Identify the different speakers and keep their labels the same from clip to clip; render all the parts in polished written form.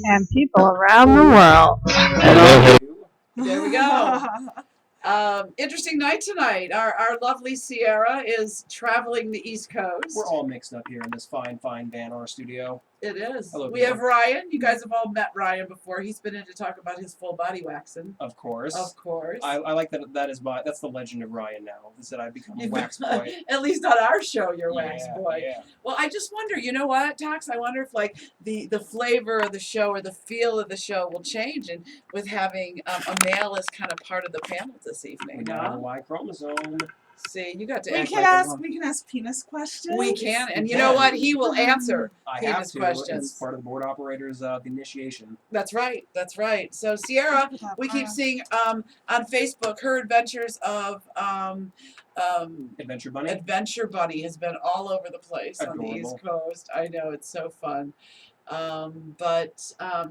Speaker 1: and people around the world.
Speaker 2: There we go. Interesting night tonight. Our lovely Sierra is traveling the East Coast.
Speaker 3: We're all mixed up here in this fine van or studio.
Speaker 2: It is.
Speaker 3: Hello,
Speaker 2: we have Ryan. You guys have all met Ryan before. He's been in to talk about his full body waxing.
Speaker 3: Of course.
Speaker 2: Of course.
Speaker 3: I like that. That's the legend of Ryan now. Is that I become a wax boy.
Speaker 2: At least on our show, you're wax boy.
Speaker 3: Yeah.
Speaker 2: Well, I just wonder. You know what, Tax? I wonder if like the flavor of the show or the feel of the show will change, and with having a male as kind of part of the panel this evening.
Speaker 3: We got a Y chromosome.
Speaker 2: See, you got to.
Speaker 4: We can ask penis questions.
Speaker 2: We can, and you know what? He will answer penis questions.
Speaker 3: It's part of the board operators' initiation.
Speaker 2: That's right. That's right. So Sierra, we keep seeing on Facebook her adventures of
Speaker 3: Adventure Bunny.
Speaker 2: Adventure Bunny has been all over the place
Speaker 3: Adorable.
Speaker 2: on the East Coast. I know, it's so fun.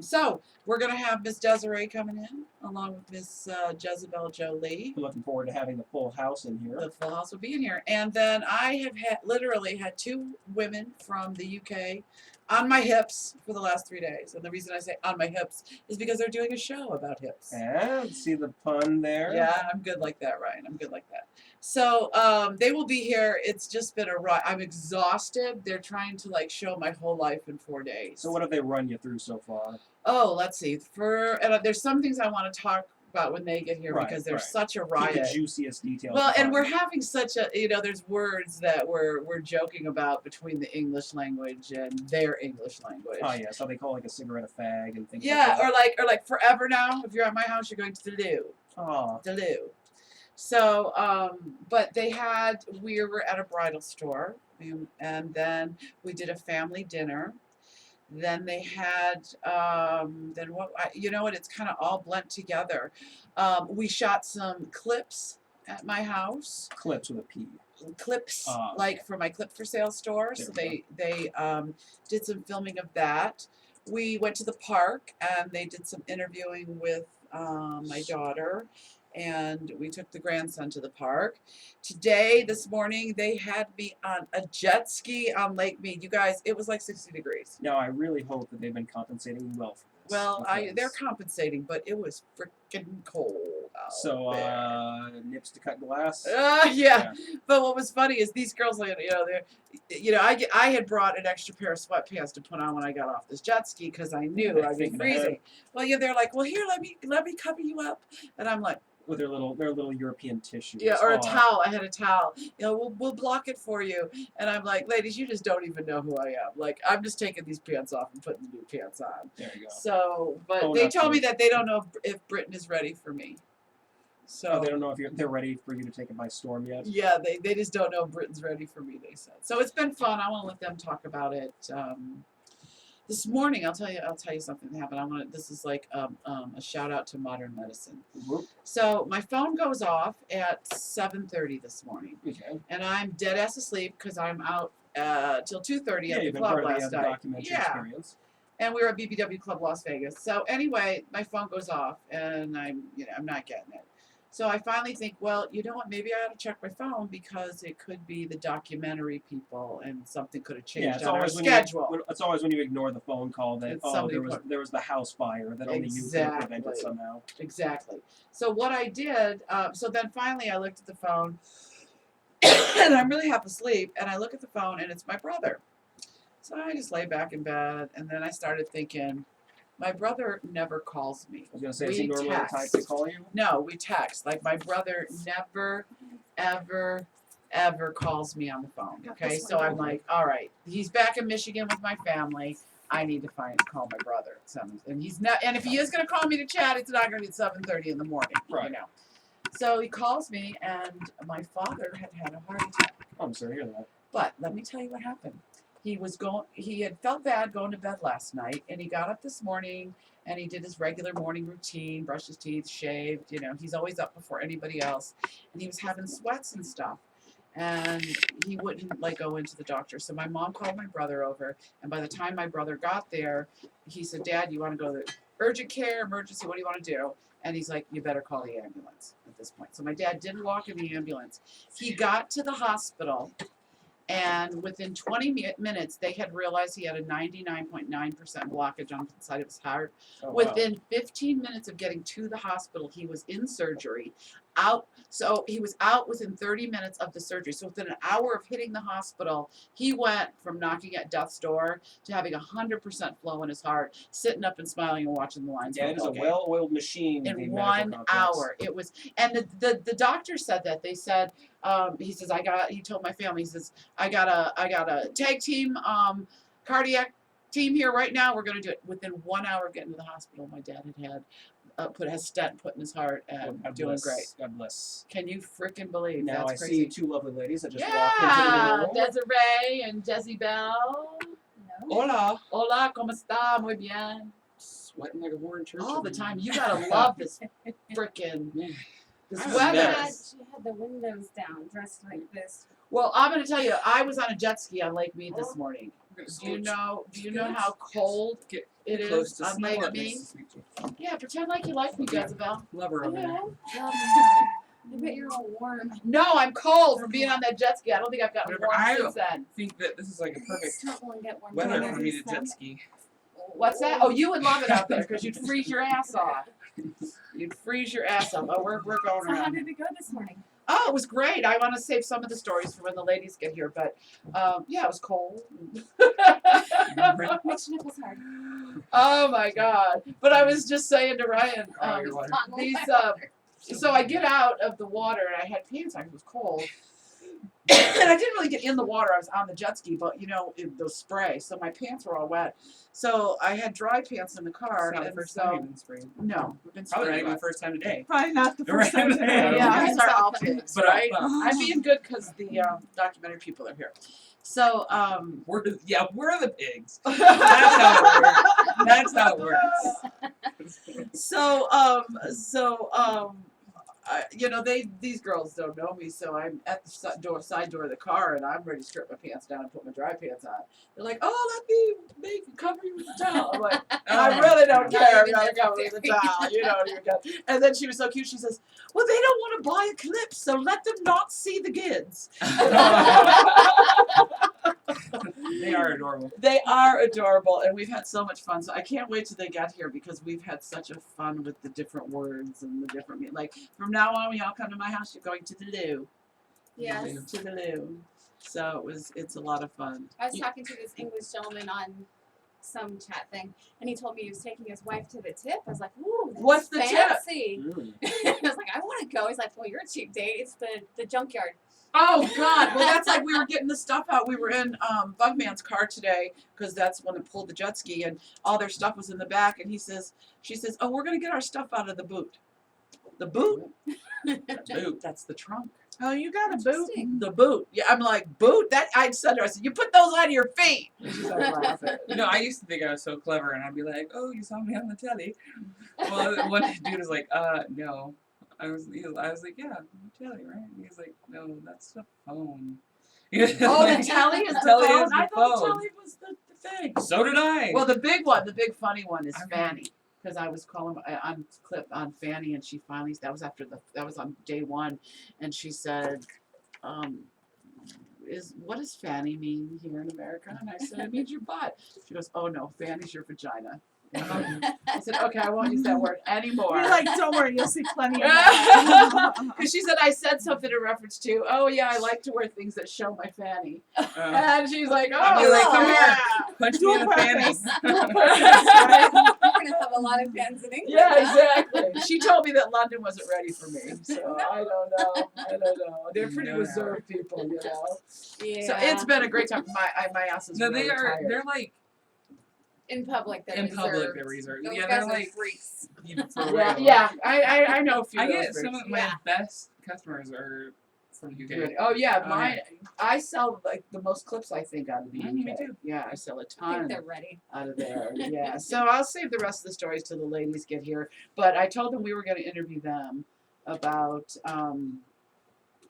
Speaker 2: So we're gonna have Miss Desiree coming in along with Miss Jezebel Jolie.
Speaker 3: We're looking forward to having the full house in here.
Speaker 2: The full house will be in here, and then I have literally had 2 women from the UK on my hips for the last 3 days. And the reason I say on my hips is because they're doing a show about hips.
Speaker 3: Yeah, see the pun there?
Speaker 2: Yeah, I'm good like that, Ryan. I'm good like that. So they will be here. It's just been a ride. I'm exhausted. They're trying to like show my whole life in 4 days.
Speaker 3: So what have they run you through so far?
Speaker 2: Oh, let's see. There's some things I want to talk about when they get here because there's such a riot.
Speaker 3: Keep the juiciest details.
Speaker 2: Well, and we're having such a, there's words that we're joking about between the English language and their English language.
Speaker 3: Oh yeah, so they call like a cigarette a fag and things
Speaker 2: yeah,
Speaker 3: like that.
Speaker 2: or like forever now. If you're at my house, you're going to the loo.
Speaker 3: Oh.
Speaker 2: The loo. So, but we were at a bridal store, and then we did a family dinner. Then they had, it's kind of all blent together. We shot some clips at my house.
Speaker 3: Clips with a P.
Speaker 2: Clips, like for my clip for sale store. So they did some filming of that. We went to the park and they did some interviewing with my daughter. And we took the grandson to the park. This morning, they had me on a jet ski on Lake Mead. You guys, it was like 60 degrees.
Speaker 3: Now, I really hope that they've been compensating you well for this.
Speaker 2: Well, they're compensating, but it was freaking cold out there.
Speaker 3: Nips to cut glass?
Speaker 2: Yeah. But what was funny is these girls, I had brought an extra pair of sweatpants to put on when I got off this jet ski because I knew I'd be freezing. Well, yeah, they're like, well, here, let me cover you up. And I'm like,
Speaker 3: with their little European tissues.
Speaker 2: Yeah, or a towel. I had a towel. We'll block it for you. And I'm like, ladies, you just don't even know who I am. Like, I'm just taking these pants off and putting the new pants on.
Speaker 3: There you go.
Speaker 2: So, but they told me that they don't know if Britain is ready for me. So
Speaker 3: they don't know if they're ready for you to take it by storm yet.
Speaker 2: Yeah, they just don't know if Britain's ready for me. They said. So it's been fun. I want to let them talk about it. This morning, I'll tell you something that happened. This is like a shout out to modern medicine.
Speaker 3: Mm-hmm.
Speaker 2: So my phone goes off at 7:30 this morning, and I'm dead ass asleep because I'm out till 2:30 at the club last night.
Speaker 3: Experience.
Speaker 2: And we were at BBW Club Las Vegas. So anyway, my phone goes off, and I'm not getting it. So I finally think, well, you know what? Maybe I ought to check my phone because it could be the documentary people, and something could have changed on our schedule.
Speaker 3: It's always when you ignore the phone call that there was the house fire that only you could have prevented somehow.
Speaker 2: Exactly. So what I did, so then finally I looked at the phone, and I'm really half asleep, and I look at the phone, and it's my brother. So I just lay back in bed, and then I started thinking, my brother never calls me.
Speaker 3: I was going to say, is he normally the type to call you?
Speaker 2: No, we text. Like, my brother never, ever, ever calls me on the phone. Okay, so I'm like, all right, he's back in Michigan with my family. I need to call my brother. And he's not. And if he is going to call me to chat, it's not going to be at 7:30 in the morning.
Speaker 3: Right.
Speaker 2: So he calls me, and my father had a heart attack.
Speaker 3: Oh, I'm sorry to hear that.
Speaker 2: But let me tell you what happened. He had felt bad going to bed last night, and he got up this morning and he did his regular morning routine, brushed his teeth, shaved, he's always up before anybody else, and he was having sweats and stuff, and he wouldn't go into the doctor. So my mom called my brother over, and by the time my brother got there, he said, Dad, you want to go to urgent care, emergency, what do you want to do? And he's like, you better call the ambulance at this point. So my dad didn't walk in the ambulance. He got to the hospital, And within 20 minutes, they had realized he had a 99.9% blockage on the side of his heart.
Speaker 3: Oh, wow.
Speaker 2: Within 15 minutes of getting to the hospital, he was in surgery, out. So he was out within 30 minutes of the surgery. So within an hour of hitting the hospital, he went from knocking at death's door to having 100% flow in his heart, sitting up and smiling and watching the Lions.
Speaker 3: Yeah, it is a well-oiled machine.
Speaker 2: In 1 hour, it was, and the doctor said that. They said, he says, he told my family, he says, I got a tag team, cardiac team here right now. We're going to do it. Within 1 hour of getting to the hospital, my dad had a stent put in his heart and doing great.
Speaker 3: God bless.
Speaker 2: Can you freaking believe?
Speaker 3: Now
Speaker 2: That's
Speaker 3: I
Speaker 2: crazy.
Speaker 3: see two lovely ladies that just walked into the room.
Speaker 2: Desiree and Jezebel.
Speaker 3: Hola.
Speaker 2: Hola, ¿cómo está? Muy bien.
Speaker 3: Sweating like a whore in church.
Speaker 2: All the time. You gotta love this freaking this
Speaker 3: I was
Speaker 2: weather.
Speaker 3: there.
Speaker 5: She had the windows down, dressed like this.
Speaker 2: Well, I'm gonna tell you, I was on a jet ski on Lake Mead this morning. Do you know how cold it is on Lake Mead? Yeah, pretend like you like me, Jezebel.
Speaker 3: Love her over there.
Speaker 5: I bet you're all warm.
Speaker 2: No, I'm cold from being on that jet ski. I don't think I've gotten
Speaker 6: Whatever,
Speaker 2: warm
Speaker 6: I
Speaker 2: since then.
Speaker 6: I think that this is like a perfect
Speaker 5: Snuggle and get warm.
Speaker 6: weather
Speaker 5: Don't
Speaker 6: for me to
Speaker 5: understand.
Speaker 6: jet ski.
Speaker 2: What's that? Oh, you would love it out there because you'd freeze your ass off. You'd freeze your ass off. Oh, we're going
Speaker 5: So how
Speaker 2: around.
Speaker 5: did it go this morning?
Speaker 2: Oh, it was great. I want to save some of the stories for when the ladies get here, but yeah, it was cold.
Speaker 5: Makes your nipples hard.
Speaker 2: Oh my God! But I was just saying to Ryan,
Speaker 3: Oh, you're water.
Speaker 2: these so I get out of the water and I had pants on. It was cold. And I didn't really get in the water. I was on the jet ski, but those spray, so my pants were all wet. So I had dry pants in the car.
Speaker 6: It's not the
Speaker 2: and
Speaker 6: first
Speaker 2: so,
Speaker 6: time you've been sprayed.
Speaker 2: No, we've been
Speaker 6: Probably not
Speaker 2: spraying.
Speaker 6: even the first time today.
Speaker 4: Probably not the first time
Speaker 6: Right.
Speaker 4: today.
Speaker 2: Yeah, these are all pigs,
Speaker 6: But
Speaker 2: right?
Speaker 6: I-
Speaker 2: I'm being good because the documentary people are here. So
Speaker 6: Where are the pigs? That's how it works. That's how it works.
Speaker 2: these girls don't know me, so I'm at the side door of the car, and I'm ready to strip my pants down and put my dry pants on. They're like, "Oh, let me cover you with the towel." I'm like, I really don't care. I'm gonna cover you with the towel. You don't even care. And then she was so cute. She says, "Well, they don't want to buy a clip, so let them not see the kids."
Speaker 6: They are adorable.
Speaker 2: They are adorable, and we've had so much fun. So I can't wait till they get here because we've had such a fun with the different words and the different like. From now on, when y'all come to my house, you're going to the loo.
Speaker 5: Yes.
Speaker 2: To the loo. So it's a lot of fun.
Speaker 5: I was talking to this English gentleman on some chat thing, and he told me he was taking his wife to the tip. I was like, "Ooh, that's
Speaker 2: What's the tip?"
Speaker 5: fancy."
Speaker 3: Mm.
Speaker 5: I was like, "I want to go." He's like, "Well, you're a cheap date. It's the junkyard."
Speaker 2: Oh God! Well, that's like we were getting the stuff out. We were in Bugman's car today because that's when it pulled the jet ski, and all their stuff was in the back. And she says, "Oh, we're gonna get our stuff out of the boot." The boot?
Speaker 6: Boot.
Speaker 2: That's the trunk.
Speaker 4: Oh, you got a boot?
Speaker 5: Interesting.
Speaker 2: The boot. Yeah, I'm like, boot? That I said to her, I said, "You put those on your feet." And she started laughing.
Speaker 6: You know, I used to think I was so clever, and I'd be like, "Oh, you saw me on the telly." Well, one dude was like, no." I was like, "Yeah, telly, right?" And he's like, "No, that's the phone."
Speaker 2: Oh, the telly is the
Speaker 6: telly
Speaker 2: phone?
Speaker 6: is the
Speaker 2: I thought
Speaker 6: phone.
Speaker 2: telly was the thing.
Speaker 6: So did I.
Speaker 2: Well, the big funny one is
Speaker 6: I
Speaker 2: Fanny. Because I was calling on clip on Fanny, and she finally, that was on day one, and she said, what does Fanny mean here in America? And I said, "It means your butt." She goes, "Oh no, Fanny's your vagina." I said, "Okay, I won't use that word anymore."
Speaker 4: You're like, don't worry, you'll see plenty of that.
Speaker 2: Because she said I said something in reference to, "Oh yeah, I like to wear things that show my fanny." And she's like, "Oh,
Speaker 6: I'll be like, "Come
Speaker 2: yeah."
Speaker 6: here, punch me in the fanny."
Speaker 5: You're gonna have a lot of fans in England.
Speaker 2: Yeah,
Speaker 5: huh?
Speaker 2: exactly. She told me that London wasn't ready for me, so I don't know. They're pretty
Speaker 6: No.
Speaker 2: reserved people, you know.
Speaker 5: Yeah.
Speaker 2: So it's been a great time. My ass is
Speaker 6: No,
Speaker 2: really
Speaker 6: they are.
Speaker 2: tired.
Speaker 6: They're like
Speaker 5: in public. They're
Speaker 6: in
Speaker 5: reserved.
Speaker 6: public. They're reserved.
Speaker 5: Those
Speaker 6: Yeah,
Speaker 5: guys
Speaker 6: they're
Speaker 5: are
Speaker 6: like
Speaker 5: freaks.
Speaker 6: for
Speaker 2: Yeah,
Speaker 6: real.
Speaker 2: yeah. I know a few.
Speaker 6: I
Speaker 2: of those
Speaker 6: get some
Speaker 2: freaks.
Speaker 6: of my
Speaker 5: Yeah.
Speaker 6: best customers are from the UK.
Speaker 2: Really? Oh yeah,
Speaker 6: Oh,
Speaker 2: mine. I sell like the most clips I think out of the UK.
Speaker 6: Me too.
Speaker 2: Yeah, I sell a
Speaker 5: I think
Speaker 2: ton
Speaker 5: they're ready.
Speaker 2: out of there. Yeah, so I'll save the rest of the stories till the ladies get here. But I told them we were going to interview them about, them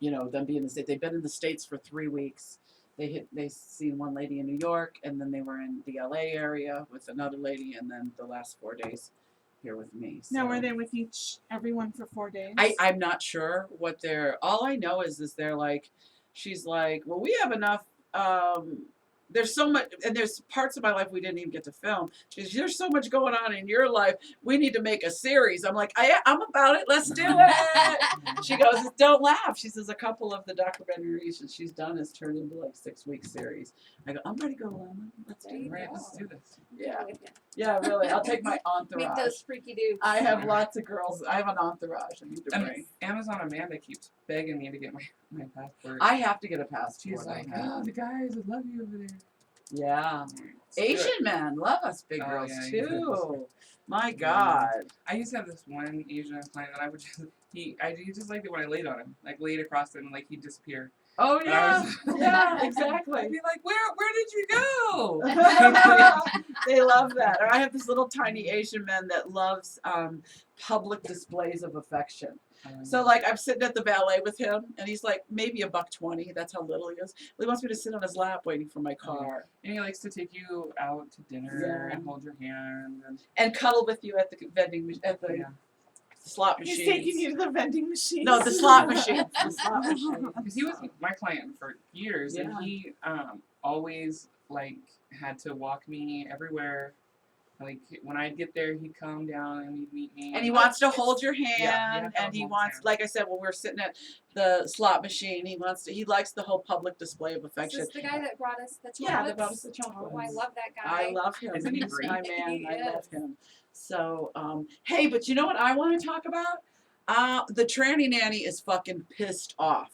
Speaker 2: being in the States. They've been in the States for 3 weeks. They seen one lady in New York, and then they were in the LA area with another lady, and then the last 4 days here with me. So.
Speaker 4: Now, were they with everyone for 4 days?
Speaker 2: I'm not sure what all I know is they're like, she's like, "Well, we have enough there's so much, and there's parts of my life we didn't even get to film. She goes, there's so much going on in your life. We need to make a series. I'm like, I'm about it. Let's do it. She goes, don't laugh. She says a couple of the documentaries that she's done has turned into like 6-week series. I go, I'm ready to go, Lemon. Let's do it.
Speaker 6: Right, let's do this.
Speaker 2: Yeah. Yeah, really. I'll take my
Speaker 5: Meet
Speaker 2: entourage.
Speaker 5: those freaky dudes.
Speaker 2: I have lots of girls. I have an entourage. I need to
Speaker 6: I
Speaker 2: bring.
Speaker 6: mean, Amazon Amanda keeps begging me to get my passport.
Speaker 2: I have to get a passport.
Speaker 6: She's like,
Speaker 2: I have.
Speaker 6: oh, the guys would love you over there.
Speaker 2: Yeah.
Speaker 6: Let's do
Speaker 2: Asian
Speaker 6: it.
Speaker 2: men love us big
Speaker 6: Oh,
Speaker 2: girls
Speaker 6: yeah,
Speaker 2: too. My God.
Speaker 6: I used to have this one Asian client that I would just he just liked it when I laid on him, like laid across him, and like he'd disappear.
Speaker 2: Oh
Speaker 6: And I
Speaker 2: yeah.
Speaker 6: was-
Speaker 2: Yeah,
Speaker 6: I'd
Speaker 2: exactly.
Speaker 6: be like, where did you go?
Speaker 2: They love that. Or I have this little tiny Asian man that loves public displays of affection. So like I'm sitting at the ballet with him, and he's like maybe $1.20. That's how little he is. But he wants me to sit on his lap waiting for my car
Speaker 6: And he likes to take you out to dinner
Speaker 2: Yeah.
Speaker 6: and hold your hand.
Speaker 2: and cuddle with you at the
Speaker 6: Yeah.
Speaker 2: slot
Speaker 4: He's
Speaker 2: machines.
Speaker 4: taking you to the vending machine.
Speaker 2: No, the slot machines. The slot machines.
Speaker 6: Because he was my client for years, and
Speaker 2: Yeah.
Speaker 6: he always like had to walk me everywhere. Like when I'd get there, he'd come down and he'd meet me.
Speaker 2: And he wants to hold your hand,
Speaker 6: Yeah,
Speaker 2: and he
Speaker 6: hold
Speaker 2: wants,
Speaker 6: hands.
Speaker 2: like I said, when we're sitting at the slot machine, he likes the whole public display of
Speaker 5: Is
Speaker 2: affection.
Speaker 5: this the guy that brought us the chocolates?
Speaker 2: Yeah, that brought us the chocolates.
Speaker 5: Oh, I love that guy.
Speaker 2: I love him.
Speaker 6: Isn't he
Speaker 2: He's
Speaker 6: great?
Speaker 2: my man.
Speaker 5: He
Speaker 2: I love
Speaker 5: is.
Speaker 2: him. So, hey, but you know what I want to talk about? The tranny nanny is fucking pissed off.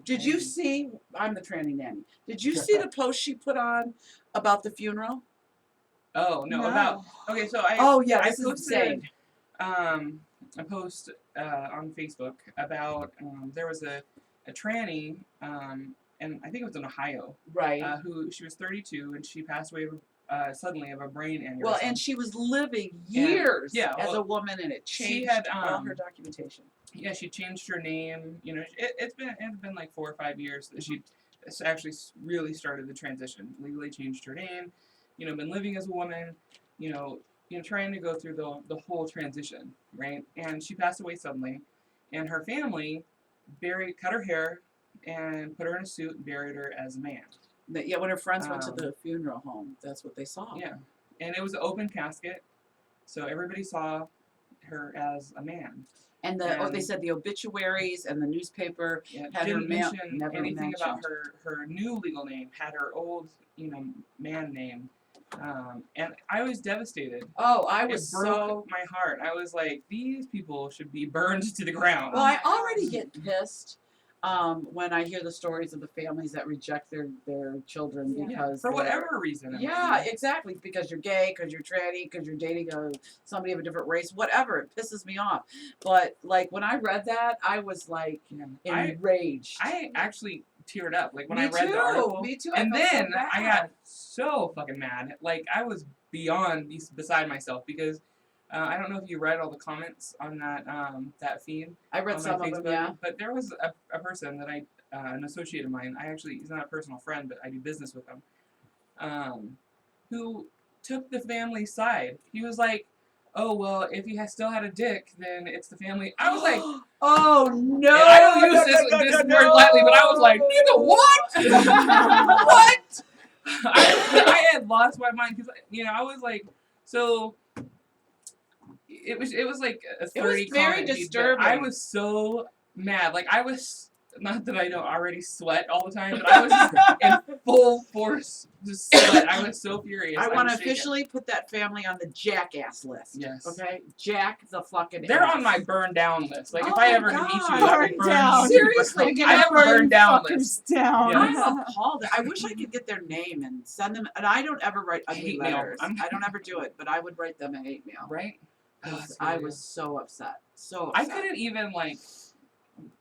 Speaker 2: Did you see? I'm the tranny nanny. Did you see the post she put on about the funeral?
Speaker 6: Oh no, about okay. So I
Speaker 2: Oh yeah,
Speaker 6: I
Speaker 2: this is
Speaker 6: posted
Speaker 2: insane.
Speaker 6: a post on Facebook about there was a tranny and I think it was in Ohio
Speaker 2: Right.
Speaker 6: who she was 32 and she passed away suddenly of a brain aneurysm.
Speaker 2: Well, and she was living years
Speaker 6: yeah,
Speaker 2: as
Speaker 6: well,
Speaker 2: a woman, and it changed
Speaker 6: she had,
Speaker 2: all her documentation.
Speaker 6: yeah, she changed her name. You know, it's been like 4 or 5 years that she actually really started the transition. Legally changed her name. You know, been living as a woman. You know, trying to go through the whole transition, right? And she passed away suddenly, and her family cut her hair, and put her in a suit and buried her as a man.
Speaker 2: Yeah, when her friends went to the funeral home, that's what they saw.
Speaker 6: Yeah, and it was an open casket, so everybody saw her as a man.
Speaker 2: And they said the obituaries and the newspaper
Speaker 6: Yeah,
Speaker 2: had her
Speaker 6: didn't mention
Speaker 2: never
Speaker 6: anything about
Speaker 2: mentioned.
Speaker 6: her new legal name. Had her old, man name, and I was devastated.
Speaker 2: Oh, I
Speaker 6: It
Speaker 2: was
Speaker 6: broke
Speaker 2: so.
Speaker 6: my heart. I was like, these people should be burned to the ground.
Speaker 2: Well, I already get pissed when I hear the stories of the families that reject their children
Speaker 5: Yeah.
Speaker 2: because
Speaker 6: for
Speaker 2: they're-
Speaker 6: whatever reason. I mean,
Speaker 2: Yeah, exactly. Because you're gay, because you're tranny, because you're dating somebody of a different race, whatever. It pisses me off. But like when I read that, I was like enraged.
Speaker 6: I actually teared up like when
Speaker 2: Me
Speaker 6: I read
Speaker 2: too.
Speaker 6: the article.
Speaker 2: Me too.
Speaker 6: And
Speaker 2: I felt so
Speaker 6: then I
Speaker 2: bad.
Speaker 6: got so fucking mad. Like I was beyond beside myself because I don't know if you read all the comments on that feed.
Speaker 2: I read
Speaker 6: on
Speaker 2: some
Speaker 6: my
Speaker 2: of them,
Speaker 6: Facebook,
Speaker 2: yeah.
Speaker 6: But there was a person that an associate of mine, he's not a personal friend, but I do business with him, who took the family side. He was like, oh, well, if he still had a dick, then it's the family. I was like,
Speaker 2: oh no!
Speaker 6: and I don't use this word lightly, but I was like, nigga, what? What? I had lost my mind because, I was like, so it was like a 30
Speaker 2: It was very
Speaker 6: comment feed, but
Speaker 2: disturbing.
Speaker 6: I was so mad. Like I was, not that I don't already sweat all the time, but I was just in full force just sweat. I was so furious.
Speaker 2: I want to
Speaker 6: was shaking.
Speaker 2: officially put that family on the jackass list.
Speaker 6: Yes.
Speaker 2: Okay? Jack the fucking
Speaker 6: They're
Speaker 2: ass.
Speaker 6: on my burn down list. Like if
Speaker 2: Oh
Speaker 6: I
Speaker 2: my
Speaker 6: ever
Speaker 2: God.
Speaker 6: meet you, I
Speaker 4: Burn
Speaker 6: would burn
Speaker 4: down.
Speaker 6: you.
Speaker 2: Seriously,
Speaker 6: I have a burn down
Speaker 4: fuckers
Speaker 6: list.
Speaker 4: down.
Speaker 6: Yeah.
Speaker 2: I'm appalled. I wish I could get their name and send them. And I don't ever write ugly
Speaker 6: Hate mail.
Speaker 2: letters. I don't ever do it, but I would write them a hate mail.
Speaker 6: Right?
Speaker 2: 'Cause I was so upset. So
Speaker 6: I
Speaker 2: upset.
Speaker 6: couldn't even like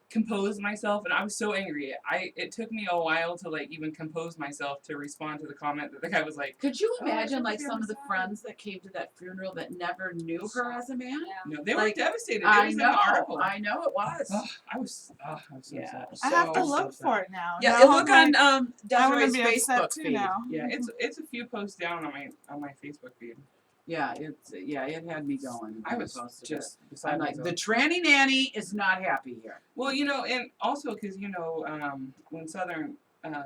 Speaker 6: compose myself, and I was so angry. It took me a while to like even compose myself to respond to the comment that the guy was like,
Speaker 2: Could you
Speaker 6: Oh,
Speaker 2: imagine
Speaker 6: I
Speaker 2: like
Speaker 6: think
Speaker 2: some of the
Speaker 5: I'm
Speaker 2: friends that came to that funeral that never knew her as a man?
Speaker 5: Yeah.
Speaker 6: no, they
Speaker 2: Like,
Speaker 6: were devastated. It
Speaker 2: I
Speaker 6: was in
Speaker 2: know.
Speaker 6: the article.
Speaker 2: I know it was.
Speaker 6: Ugh, I was so
Speaker 2: Yeah.
Speaker 6: sad.
Speaker 4: I have to
Speaker 2: So
Speaker 4: look
Speaker 6: sad.
Speaker 4: for it now.
Speaker 2: Yeah,
Speaker 4: Now
Speaker 2: look
Speaker 4: I'm
Speaker 2: on
Speaker 4: like, I wanna
Speaker 2: Desiree's
Speaker 4: be upset
Speaker 2: Facebook
Speaker 4: too
Speaker 2: feed.
Speaker 4: now.
Speaker 6: Yeah, it's a few posts down on my Facebook feed.
Speaker 2: Yeah, it had me going.
Speaker 6: I
Speaker 2: when
Speaker 6: was
Speaker 2: posted
Speaker 6: just
Speaker 2: it.
Speaker 6: beside
Speaker 2: I'm like,
Speaker 6: myself.
Speaker 2: the tranny nanny is not happy here.
Speaker 6: Well, and also because when Southern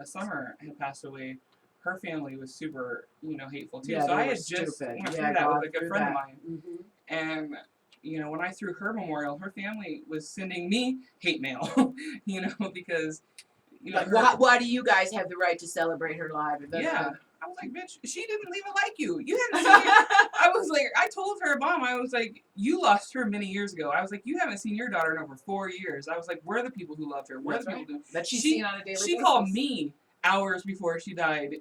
Speaker 6: Summer had passed away, her family was super, hateful too.
Speaker 2: Yeah,
Speaker 6: so
Speaker 2: they
Speaker 6: I
Speaker 2: were
Speaker 6: had just
Speaker 2: stupid.
Speaker 6: went through
Speaker 2: Yeah,
Speaker 6: that
Speaker 2: gone
Speaker 6: with a good
Speaker 2: through
Speaker 6: friend of
Speaker 2: that.
Speaker 6: mine. And, when I threw her memorial, her family was sending me hate mail, because,
Speaker 2: Like,
Speaker 6: her,
Speaker 2: why do you guys have the right to celebrate her life?
Speaker 6: yeah. I was like, bitch, she didn't even like you. You hadn't seen her. I was like, I told her mom, I was like, you lost her many years ago. I was like, you haven't seen your daughter in over 4 years. I was like, we're the people who loved her. We're
Speaker 2: That's
Speaker 6: the people who
Speaker 2: that she's seen on a daily basis.
Speaker 6: She called me hours before she died.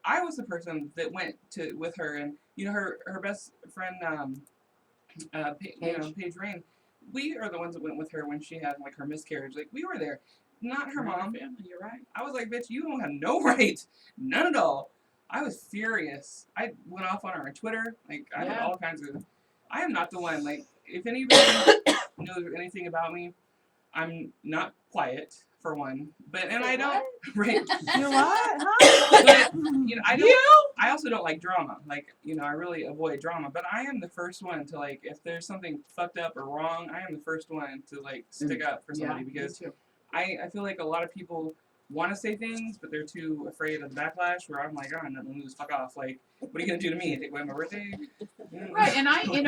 Speaker 6: I was the person that went with her, and her best friend, Paige Rain. We are the ones that went with her when she had like her miscarriage. Like we were there, not her mom.
Speaker 2: Family, you're right.
Speaker 6: I was like, bitch, you don't have no right, none at all. I was furious. I went off on her on Twitter. Like I had all kinds of. I am not the one. Like if anybody knows anything about me, I'm not quiet for one. But I don't. Right.
Speaker 4: You what? Huh?
Speaker 6: But I don't. I also don't like drama. Like I really avoid drama. But I am the first one to like if there's something fucked up or wrong, I am the first one to like stick up for somebody because I feel like a lot of people want to say things, but they're too afraid of the backlash. Where I'm like, oh, nothing to lose. Fuck off. Like, what are you gonna do to me? Take away my birthday?
Speaker 2: Right. And I have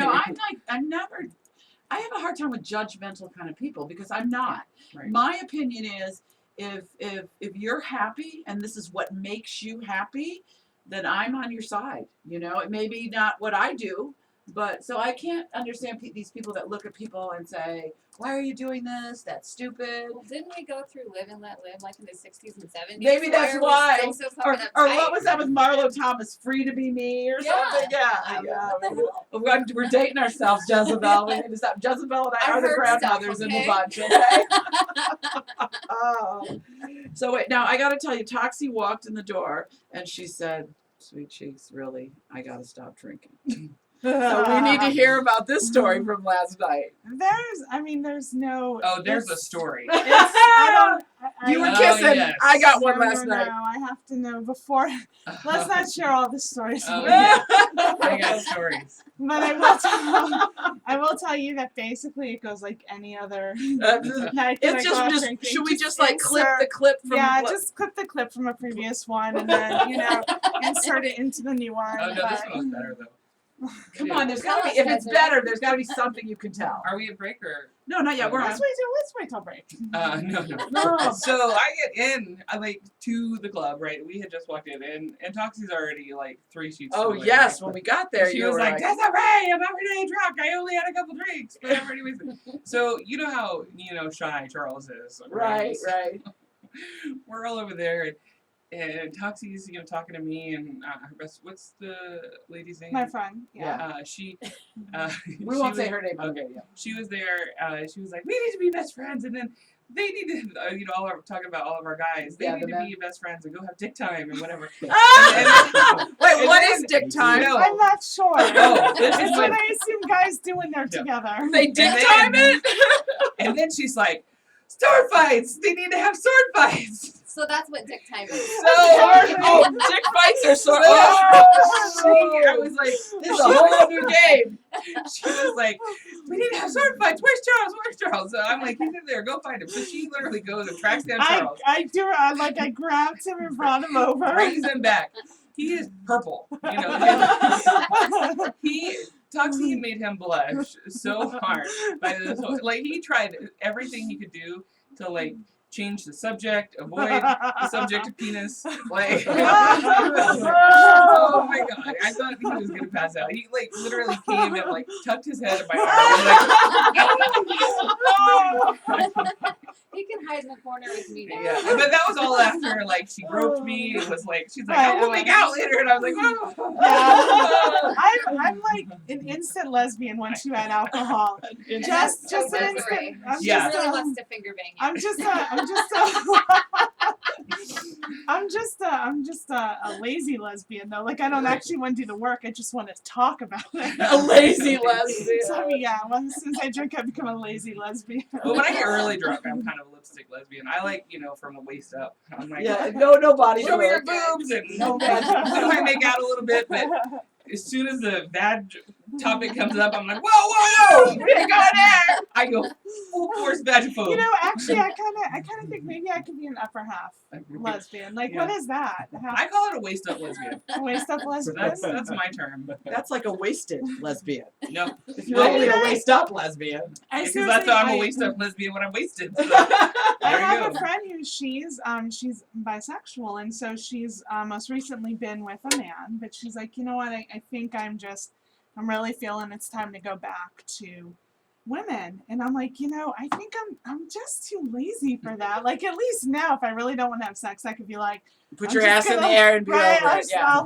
Speaker 2: a hard time with judgmental kind of people because I'm not.
Speaker 6: Right.
Speaker 2: My opinion is if you're happy and this is what makes you happy, then I'm on your side. It may be not what I do, but so I can't understand these people that look at people and say, why are you doing this? That's stupid.
Speaker 5: Well, didn't we go through Live and Let Live like in the 60s and 70s?
Speaker 2: Maybe that's
Speaker 5: where
Speaker 2: why.
Speaker 5: we still so
Speaker 2: Or
Speaker 5: fucking
Speaker 2: what
Speaker 5: uptight?
Speaker 2: was that with Marlo Thomas? Free to be me or something? Yeah.
Speaker 5: What the hell?
Speaker 2: We're dating ourselves, Jezebel. We need to stop. Jezebel and I
Speaker 5: I've
Speaker 2: are the
Speaker 5: heard
Speaker 2: grandmothers
Speaker 5: stuff,
Speaker 2: in the
Speaker 5: okay?
Speaker 2: bunch, okay? Oh. So wait, now I got to tell you, Toxie walked in the door and she said, "Sweet cheeks, really, I got to stop drinking." So we need to hear about this story from last night.
Speaker 4: There's no.
Speaker 6: Oh, there's a story.
Speaker 2: You were kissing.
Speaker 6: Yes.
Speaker 2: I got one
Speaker 4: no,
Speaker 2: last night.
Speaker 4: No, I have to know before. Let's not share all the stories.
Speaker 6: Oh, yeah. I got stories.
Speaker 4: But I will tell you that basically it goes like any other night.
Speaker 2: It's just should we just like clip the clip from?
Speaker 4: Yeah, just clip the clip from a previous one and then insert it into the new one.
Speaker 6: Oh no, this one was better though.
Speaker 2: Come on, there's gotta be. If it's better, there's gotta be something you can tell.
Speaker 6: Are we at break or?
Speaker 2: No, not yet. We're on.
Speaker 4: Let's wait till break.
Speaker 6: No.
Speaker 2: No.
Speaker 6: So I get in, to the club, right? We had just walked in, and Toxie's already like 3 sheets.
Speaker 2: Oh
Speaker 6: away,
Speaker 2: yes,
Speaker 6: right?
Speaker 2: when we got there,
Speaker 6: She
Speaker 2: you
Speaker 6: was
Speaker 2: were
Speaker 6: like, "Desiree, I'm everyday drunk. I only had a couple drinks, whatever." Anyways, so you know how shy Charles is,
Speaker 2: right.
Speaker 6: We're all over there, and Toxie's talking to me and her best. What's the lady's name?
Speaker 4: My friend. Yeah.
Speaker 6: She.
Speaker 2: We won't say her name.
Speaker 6: Okay. She was there. She was like, "We need to be best friends," and then they need to, talking about all of our guys. They need to be best friends and go have dick time and whatever.
Speaker 2: Wait, what is dick time?
Speaker 6: No.
Speaker 4: I'm not sure.
Speaker 6: Oh, this is
Speaker 4: It's what I assume guys do when they're together.
Speaker 2: They dick time it?
Speaker 6: And then she's like, sword fights. They need to have sword fights.
Speaker 5: So that's what dick time is.
Speaker 2: Dick fights are so.
Speaker 6: I was like,
Speaker 2: this is a whole new game.
Speaker 6: She was like, we need to have sword fights. Where's Charles? Where's Charles? So I'm like, he's in there. Go find him. So she literally goes and tracks down Charles.
Speaker 4: I grabbed him and brought him over.
Speaker 6: Brings him back. He is purple. Toxie made him blush so hard by this whole, he tried everything he could do to change the subject, avoid the subject of penis. Oh my god! I thought he was gonna pass out. He literally came and tucked his head in my arm.
Speaker 5: He can hide in the corner with me now.
Speaker 6: Yeah, but that was all after she groped me. It was she's like, "Oh, we'll make out later," and I was like, "Oh."
Speaker 4: Yeah. I'm like an instant lesbian once you add alcohol. Just an instant.
Speaker 5: She really wants to finger bang you.
Speaker 4: I'm just a lazy lesbian though. I don't actually want to do the work. I just want to talk about it.
Speaker 2: A lazy lesbian.
Speaker 4: So yeah, as soon as I drink, I become a lazy lesbian.
Speaker 6: But when I get really drunk, I'm kind of a lipstick lesbian. I from the waist up. I'm like,
Speaker 2: no body.
Speaker 6: Show me your boobs and I might make out a little bit, but as soon as the bad topic comes up, I'm like, whoa, where you going there? I go full force vagiphobe.
Speaker 4: You know, actually, I kind of think maybe I could be an upper half lesbian. Like,
Speaker 6: Yeah.
Speaker 4: what is that?
Speaker 6: I call it a waist up lesbian.
Speaker 4: A waist up lesbian.
Speaker 6: That's my term.
Speaker 2: That's like a wasted lesbian.
Speaker 6: No,
Speaker 2: If you're only a waist up lesbian.
Speaker 6: because that's how I'm a waist up lesbian when I'm wasted. So,
Speaker 4: I
Speaker 6: there you
Speaker 4: have
Speaker 6: go.
Speaker 4: a friend who she's bisexual, and so she's most recently been with a man, but she's like, you know what, I think I'm really feeling it's time to go back to women. And I'm like, you know, I think I'm just too lazy for that. Like, at least now, if I really don't want to have sex, I could be like,
Speaker 2: Put
Speaker 4: I'm
Speaker 2: your
Speaker 4: just
Speaker 2: ass in the
Speaker 4: gonna-
Speaker 2: air and be
Speaker 4: right,
Speaker 2: over it. Yeah.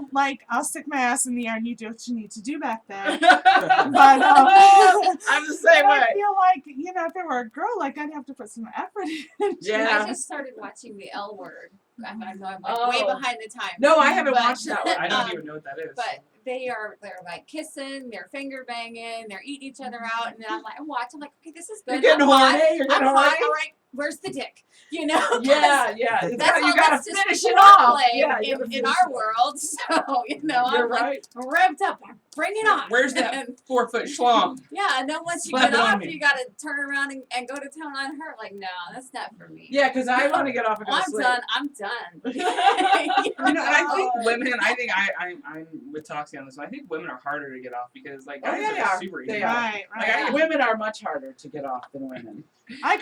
Speaker 4: I'll stick my ass in the air and you do what you need to do back there.
Speaker 2: But
Speaker 4: But
Speaker 2: I'm the same
Speaker 4: I
Speaker 2: way.
Speaker 4: feel like, you know, if it were a girl, like, I'd have to put some effort in.
Speaker 2: Yeah.
Speaker 5: I just started watching The L Word. I know I'm like
Speaker 2: Oh.
Speaker 5: way behind the time.
Speaker 2: No, I haven't
Speaker 5: But-
Speaker 2: watched that one.
Speaker 6: I don't even know what that is.
Speaker 5: But they're like kissing, they're finger banging, they're eating each other out, and then I'm like, I'm like, okay, this is good.
Speaker 2: You're getting
Speaker 5: I'm hot.
Speaker 2: horny. You're getting
Speaker 5: I'm hot.
Speaker 2: horny.
Speaker 5: All right, where's the dick? You know? 'Cause
Speaker 2: Yeah, yeah. It's
Speaker 5: That's
Speaker 2: got-
Speaker 5: all
Speaker 2: you gotta
Speaker 5: that's just
Speaker 2: finish it off.
Speaker 5: foreplay
Speaker 2: Yeah, you gotta
Speaker 5: in
Speaker 2: finish
Speaker 5: our
Speaker 2: it.
Speaker 5: world. So, you know,
Speaker 2: You're
Speaker 5: I'm like
Speaker 2: right.
Speaker 5: revved up. Bring it on.
Speaker 6: Where's that
Speaker 5: And,
Speaker 6: 4-foot schlong?
Speaker 5: yeah, and then once you
Speaker 6: Slap
Speaker 5: get
Speaker 6: it on
Speaker 5: off,
Speaker 6: me.
Speaker 5: you got to turn around and go to town on her. Like, no, that's not for me.
Speaker 2: Yeah, because I want to get off and go
Speaker 5: Well,
Speaker 2: to
Speaker 5: I'm
Speaker 2: sleep.
Speaker 5: done. I'm done.
Speaker 6: You know, and I think women. I think I'm with Toxie on this one. I think women are harder to get off because like
Speaker 2: Oh,
Speaker 6: guys
Speaker 2: yeah, they
Speaker 6: are
Speaker 2: are.
Speaker 6: super
Speaker 2: They
Speaker 6: easy.
Speaker 2: are.
Speaker 4: Right,
Speaker 6: Like,
Speaker 4: right.
Speaker 2: Women are much harder to get off than women.
Speaker 4: I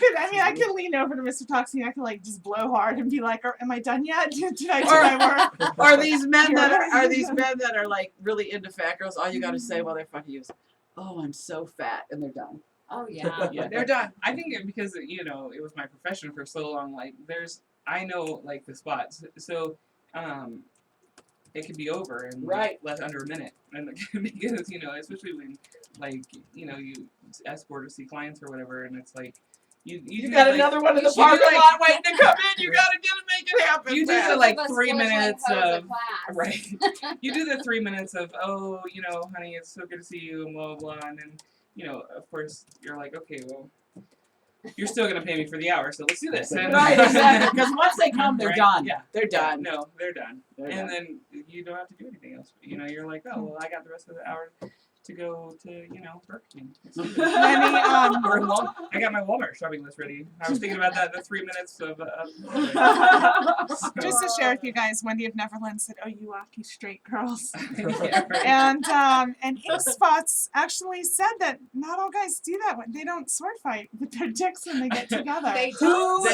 Speaker 4: could lean over to Mr. Toxie and I could like just blow hard and be like, am I done yet? Did I do my work?
Speaker 2: Are these men that
Speaker 4: You're-
Speaker 2: are these men that are like really into fat girls? All you got to say while they're fucking you is, "Oh, I'm so fat," and they're done.
Speaker 5: Oh, yeah.
Speaker 6: Yeah.
Speaker 2: They're done.
Speaker 6: I think because you know it was my profession for so long. Like I know like the spots, so it could be over in
Speaker 2: Right.
Speaker 6: less under a minute, and because you know especially when like you know you escort or see clients or whatever, and it's like you
Speaker 2: You
Speaker 6: do,
Speaker 2: got
Speaker 6: like,
Speaker 2: another one in the
Speaker 6: you do,
Speaker 2: parking
Speaker 6: like-
Speaker 2: lot waiting to come in. You got to get it, make it happen.
Speaker 6: You do
Speaker 2: fast.
Speaker 6: the, like,
Speaker 5: Most of us
Speaker 6: 3
Speaker 5: feel like
Speaker 6: minutes
Speaker 5: hoes at
Speaker 6: of-
Speaker 5: class.
Speaker 6: Right. You do the 3 minutes of, oh, you know, honey, it's so good to see you, and blah, blah, blah. And then, you know, of course, you're like, okay, well, you're still going to pay me for the hour, so let's do this. And-
Speaker 2: Right, exactly. Because once they come, they're
Speaker 6: Right?
Speaker 2: done.
Speaker 6: Yeah.
Speaker 2: They're done.
Speaker 6: No, they're done.
Speaker 2: They're
Speaker 6: And
Speaker 2: done.
Speaker 6: then you don't have to do anything else. You know, you're like, oh, well, I got the rest of the hour to go to, you know, Burger King.
Speaker 4: Lenny,
Speaker 6: Or I got my Walmart shopping list ready. I was thinking about that, the 3 minutes of
Speaker 4: just to share with you guys, Wendy of Neverland said, "Oh, you wacky straight girls,"
Speaker 6: Yeah, right.
Speaker 4: and Ink Spots actually said that not all guys do that. They don't sword fight with their dicks when they get together.
Speaker 5: They
Speaker 2: Who?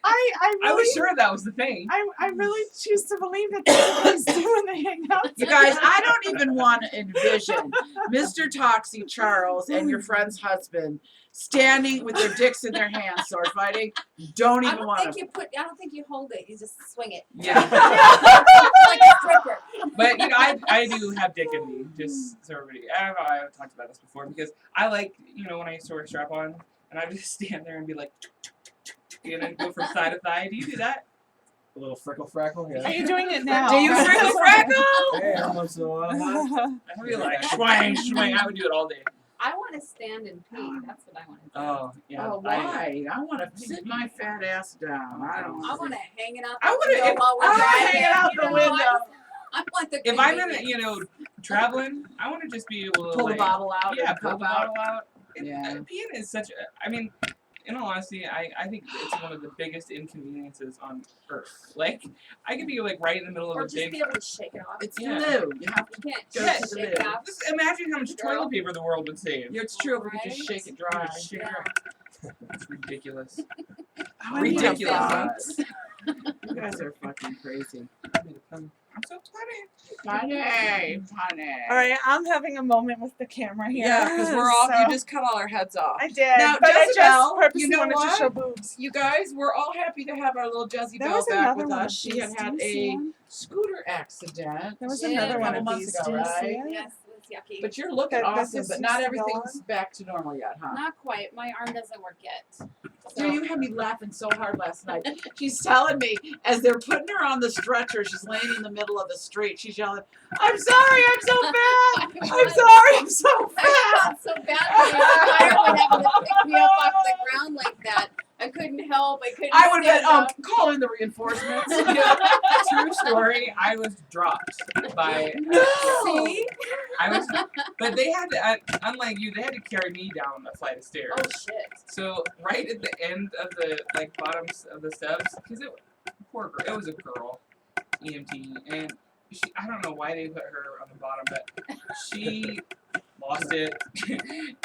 Speaker 6: I
Speaker 4: I
Speaker 6: was
Speaker 4: really,
Speaker 6: sure that was the thing.
Speaker 4: I really choose to believe that that's what guys do when they hang out.
Speaker 2: You guys, I don't even want to envision Mr. Toxie Charles and your friend's husband standing with their dicks in their hands, sword fighting. Don't
Speaker 5: I
Speaker 2: even
Speaker 5: don't
Speaker 2: want
Speaker 5: think
Speaker 2: to.
Speaker 5: I don't think you hold it. You just swing it
Speaker 6: Yeah.
Speaker 5: like a stripper.
Speaker 6: But you know, I do have dick in me, just so everybody. I've talked about this before because I like, you know, when I used to wear a strap on and I would just stand there and be like, and then go from side to thigh. Do you do that?
Speaker 7: A little frickle frackle,
Speaker 4: Are
Speaker 7: yeah.
Speaker 4: you doing it now?
Speaker 2: Do you frickle frackle?
Speaker 7: Yeah, once in a while. Huh?
Speaker 6: I would be like, swing, swing. I would do it all day.
Speaker 5: I want to stand and pee. That's what I want to do.
Speaker 6: Oh, yeah.
Speaker 2: Oh, why? I want to sit my fat ass down. I don't.
Speaker 5: I want to hang it out
Speaker 6: I
Speaker 5: the
Speaker 6: wanna-
Speaker 5: window
Speaker 6: if-
Speaker 5: while we're
Speaker 2: I wanna
Speaker 5: driving.
Speaker 2: hang it out
Speaker 5: you
Speaker 2: the
Speaker 5: know,
Speaker 2: window.
Speaker 5: I want the
Speaker 6: If I'm in,
Speaker 5: convenience.
Speaker 6: you know, traveling, I want to just be able to
Speaker 2: Pull the
Speaker 6: like,
Speaker 2: bottle out.
Speaker 6: yeah,
Speaker 2: and
Speaker 6: pull
Speaker 2: cup
Speaker 6: the
Speaker 2: out.
Speaker 6: bottle out.
Speaker 2: Yeah.
Speaker 6: Peeing is such a, I mean, in all honesty, I think it's one of the biggest inconveniences on earth. Like, I could be like right in the middle of
Speaker 5: Or
Speaker 6: a
Speaker 5: just
Speaker 6: big.
Speaker 5: be able to shake it off.
Speaker 2: It's
Speaker 6: Yeah.
Speaker 2: glue. You have to.
Speaker 5: You can't
Speaker 2: Go
Speaker 5: just
Speaker 2: to the
Speaker 5: shake it
Speaker 2: loo.
Speaker 5: off.
Speaker 6: Just imagine how much toilet paper the world would save.
Speaker 2: It's true. If we could just
Speaker 5: Right?
Speaker 2: shake it dry.
Speaker 6: Shake it off. That's ridiculous.
Speaker 4: I need a
Speaker 6: Ridiculous.
Speaker 4: box.
Speaker 2: You guys are fucking crazy.
Speaker 6: I'm so funny.
Speaker 2: Funny.
Speaker 4: All right, I'm having a moment with the camera here.
Speaker 2: Yeah, because we're all.
Speaker 4: So-
Speaker 2: You just cut all our heads off.
Speaker 4: I did,
Speaker 2: Now,
Speaker 4: but I
Speaker 2: Jezebel,
Speaker 4: just purposely
Speaker 2: you know
Speaker 4: wanted
Speaker 2: what?
Speaker 4: to show boobs.
Speaker 2: You guys, we're all happy to have our little
Speaker 4: There
Speaker 2: Jezebel
Speaker 4: was
Speaker 2: back
Speaker 4: another
Speaker 2: with
Speaker 4: one
Speaker 2: us.
Speaker 4: of
Speaker 2: She had
Speaker 4: these.
Speaker 2: had
Speaker 4: Do you see
Speaker 2: a
Speaker 4: one?
Speaker 2: scooter accident.
Speaker 4: There was
Speaker 5: Yeah,
Speaker 4: another
Speaker 5: a
Speaker 4: one
Speaker 2: couple
Speaker 4: of
Speaker 2: months
Speaker 4: these.
Speaker 2: ago,
Speaker 4: Do you see
Speaker 2: right?
Speaker 4: it?
Speaker 5: Yes, it's yucky.
Speaker 2: But you're looking
Speaker 4: That-
Speaker 2: awesome,
Speaker 4: this
Speaker 2: but
Speaker 4: is
Speaker 2: not
Speaker 4: still
Speaker 2: everything's
Speaker 4: on?
Speaker 2: back to normal yet, huh?
Speaker 5: Not quite. My arm doesn't work yet.
Speaker 2: Dude, you had me laughing so hard last night. She's telling me as they're putting her on the stretcher, she's laying in the middle of the street. She's yelling, "I'm sorry, I'm so fat. I'm sorry, I'm so
Speaker 5: I
Speaker 2: fat."
Speaker 5: felt so bad for my fireman having to pick me up off the ground like that. I couldn't help but couldn't
Speaker 2: I would have
Speaker 5: stand
Speaker 2: been,
Speaker 5: up.
Speaker 2: call in the reinforcements.
Speaker 6: True story. I was dropped by.
Speaker 5: See?
Speaker 6: I was, but they had to. Unlike you, they had to carry me down a flight of stairs.
Speaker 5: Oh shit.
Speaker 6: So right at the end of the bottoms of the steps, because poor girl, it was a girl, EMT, and I don't know why they put her on the bottom, but she lost it.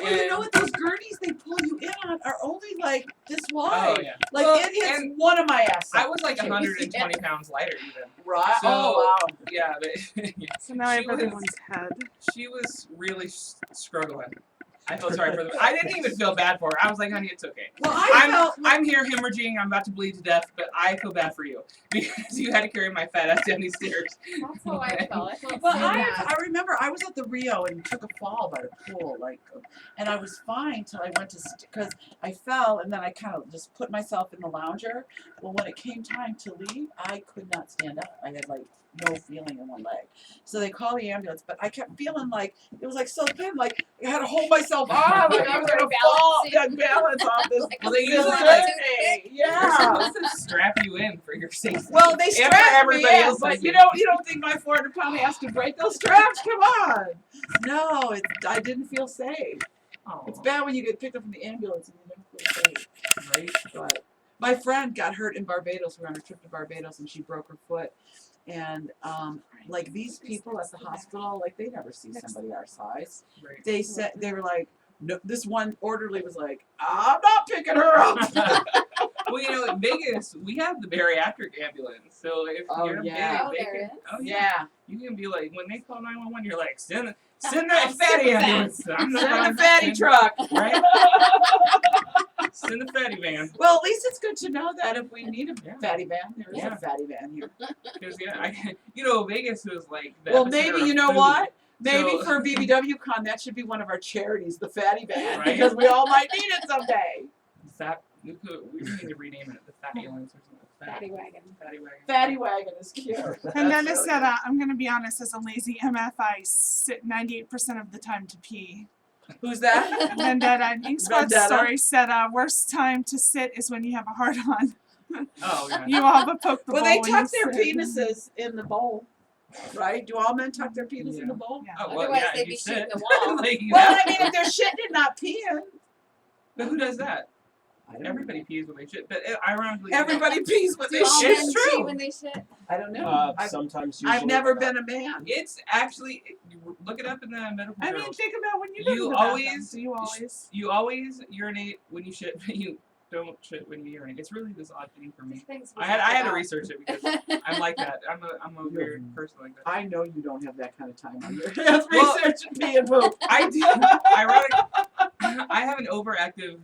Speaker 2: Well, you know what? Those gurneys they pull you in on are only like this wide.
Speaker 6: Oh yeah.
Speaker 2: Like
Speaker 6: Well,
Speaker 2: it hits
Speaker 6: and
Speaker 2: one of my ass.
Speaker 6: I was like 120 pounds lighter even.
Speaker 2: Right.
Speaker 6: So,
Speaker 2: Oh wow.
Speaker 6: Yeah, but
Speaker 4: So now I
Speaker 6: She
Speaker 4: have
Speaker 6: was-
Speaker 4: everyone's head.
Speaker 6: she was really struggling. I felt sorry for them. I didn't even feel bad for her. I was like, honey, it's okay.
Speaker 2: Well, I felt like,
Speaker 6: I'm here hemorrhaging. I'm about to bleed to death, but I feel bad for you because you had to carry my fat ass down these stairs.
Speaker 5: That's how I felt. I felt
Speaker 2: well,
Speaker 5: so bad.
Speaker 2: I remember I was at the Rio and took a fall by the pool, and I was fine till I went to because I fell and then I kind of just put myself in the lounger. Well, when it came time to leave, I could not stand up. I had like no feeling in one leg, so they called the ambulance. But I kept feeling like it was like so thin, like I had to hold myself on, like I was gonna fall and balance off this.
Speaker 5: Like
Speaker 6: Well, they
Speaker 5: a
Speaker 6: usually
Speaker 5: pillar.
Speaker 6: like
Speaker 5: Toothpick.
Speaker 6: they're
Speaker 2: Yeah.
Speaker 6: supposed to strap you in for your safety.
Speaker 2: Well, they
Speaker 6: And for
Speaker 2: strapped me
Speaker 6: everybody
Speaker 2: in,
Speaker 6: else's
Speaker 2: but
Speaker 6: safety.
Speaker 2: you don't think my 400-pound ass can break those straps? Come on. No, I didn't feel safe.
Speaker 6: Oh,
Speaker 2: It's bad when you get picked up from the ambulance and you don't feel safe.
Speaker 6: right?
Speaker 2: But my friend got hurt in Barbados. We were on a trip to Barbados and she broke her foot. And like these people at the hospital, like they never see somebody our size.
Speaker 6: Right.
Speaker 2: They said they were like, no. This one orderly was like, I'm not picking her up.
Speaker 6: Well, you know, in Vegas, we have the bariatric ambulance. So if
Speaker 2: Oh,
Speaker 6: you're
Speaker 2: yeah.
Speaker 6: big,
Speaker 5: Oh,
Speaker 6: they
Speaker 5: there
Speaker 6: can,
Speaker 5: it is.
Speaker 6: oh yeah,
Speaker 2: Yeah.
Speaker 6: you can be like, when they call 911, you're like, send that
Speaker 5: I'm
Speaker 6: fatty
Speaker 5: super
Speaker 6: ambulance. I'm not
Speaker 2: Send
Speaker 6: gonna
Speaker 2: a fatty
Speaker 6: send-
Speaker 2: truck.
Speaker 6: Right? Send the fatty van.
Speaker 2: Well, at least it's good to know that if we need a
Speaker 6: Yeah.
Speaker 2: fatty van, there is
Speaker 6: Yeah.
Speaker 2: a fatty van here.
Speaker 6: Because you know, Vegas is like. The
Speaker 2: Well,
Speaker 6: epicenter
Speaker 2: maybe
Speaker 6: of
Speaker 2: you know
Speaker 6: food.
Speaker 2: what? Maybe
Speaker 6: So-
Speaker 2: for BBW Con, that should be one of our charities, the fatty van,
Speaker 6: Right.
Speaker 2: because we all might need it someday.
Speaker 6: We need to rename it the Fat Ambulance or something.
Speaker 5: Fatty wagon.
Speaker 6: Fatty wagon.
Speaker 2: Fatty wagon is cute.
Speaker 4: And then
Speaker 2: That's
Speaker 4: it
Speaker 2: really
Speaker 4: said,
Speaker 2: good.
Speaker 4: I'm going to be honest, as a lazy MF, I sit 98% of the time to pee.
Speaker 2: Who's that?
Speaker 4: Vendetta and Ink Squad
Speaker 2: Vendetta.
Speaker 4: story said, worst time to sit is when you have a hard on.
Speaker 6: Oh yeah.
Speaker 4: You all but poke the
Speaker 2: Well,
Speaker 4: bowl
Speaker 2: they
Speaker 4: when
Speaker 2: tuck
Speaker 4: you
Speaker 2: their
Speaker 4: sit.
Speaker 2: penises in the bowl, right? Do all men tuck their penis in the bowl?
Speaker 4: Yeah.
Speaker 6: Oh well,
Speaker 5: Otherwise,
Speaker 6: yeah.
Speaker 5: they'd
Speaker 6: You
Speaker 5: be
Speaker 6: sit.
Speaker 5: shooting the wall.
Speaker 6: Like, you
Speaker 2: Well,
Speaker 6: have
Speaker 2: I mean,
Speaker 6: to.
Speaker 2: if they're shitting and not peeing.
Speaker 6: But who does that?
Speaker 2: I don't know.
Speaker 6: Everybody pees when they shit. But ironically,
Speaker 2: Everybody pees when they
Speaker 5: Do all
Speaker 2: shit.
Speaker 5: men
Speaker 6: It's
Speaker 5: pee
Speaker 6: true.
Speaker 5: when they shit?
Speaker 2: I don't know.
Speaker 7: Sometimes, usually,
Speaker 2: I've never
Speaker 7: but
Speaker 2: been a man.
Speaker 6: It's actually, you look it up in the medical
Speaker 4: I mean,
Speaker 6: journals.
Speaker 4: think about when you
Speaker 6: You
Speaker 4: go to the bathroom.
Speaker 6: always-
Speaker 4: Do you always?
Speaker 6: You always urinate when you shit, but you don't shit when you urinate. It's really this odd thing for me.
Speaker 5: Things
Speaker 6: I had to
Speaker 5: about.
Speaker 6: research it because I'm like that. I'm a weird person like that.
Speaker 2: I know you don't have that kind of time on your hands
Speaker 6: Well-
Speaker 2: researching pee and poop.
Speaker 6: I do. Ironic. I have an overactive,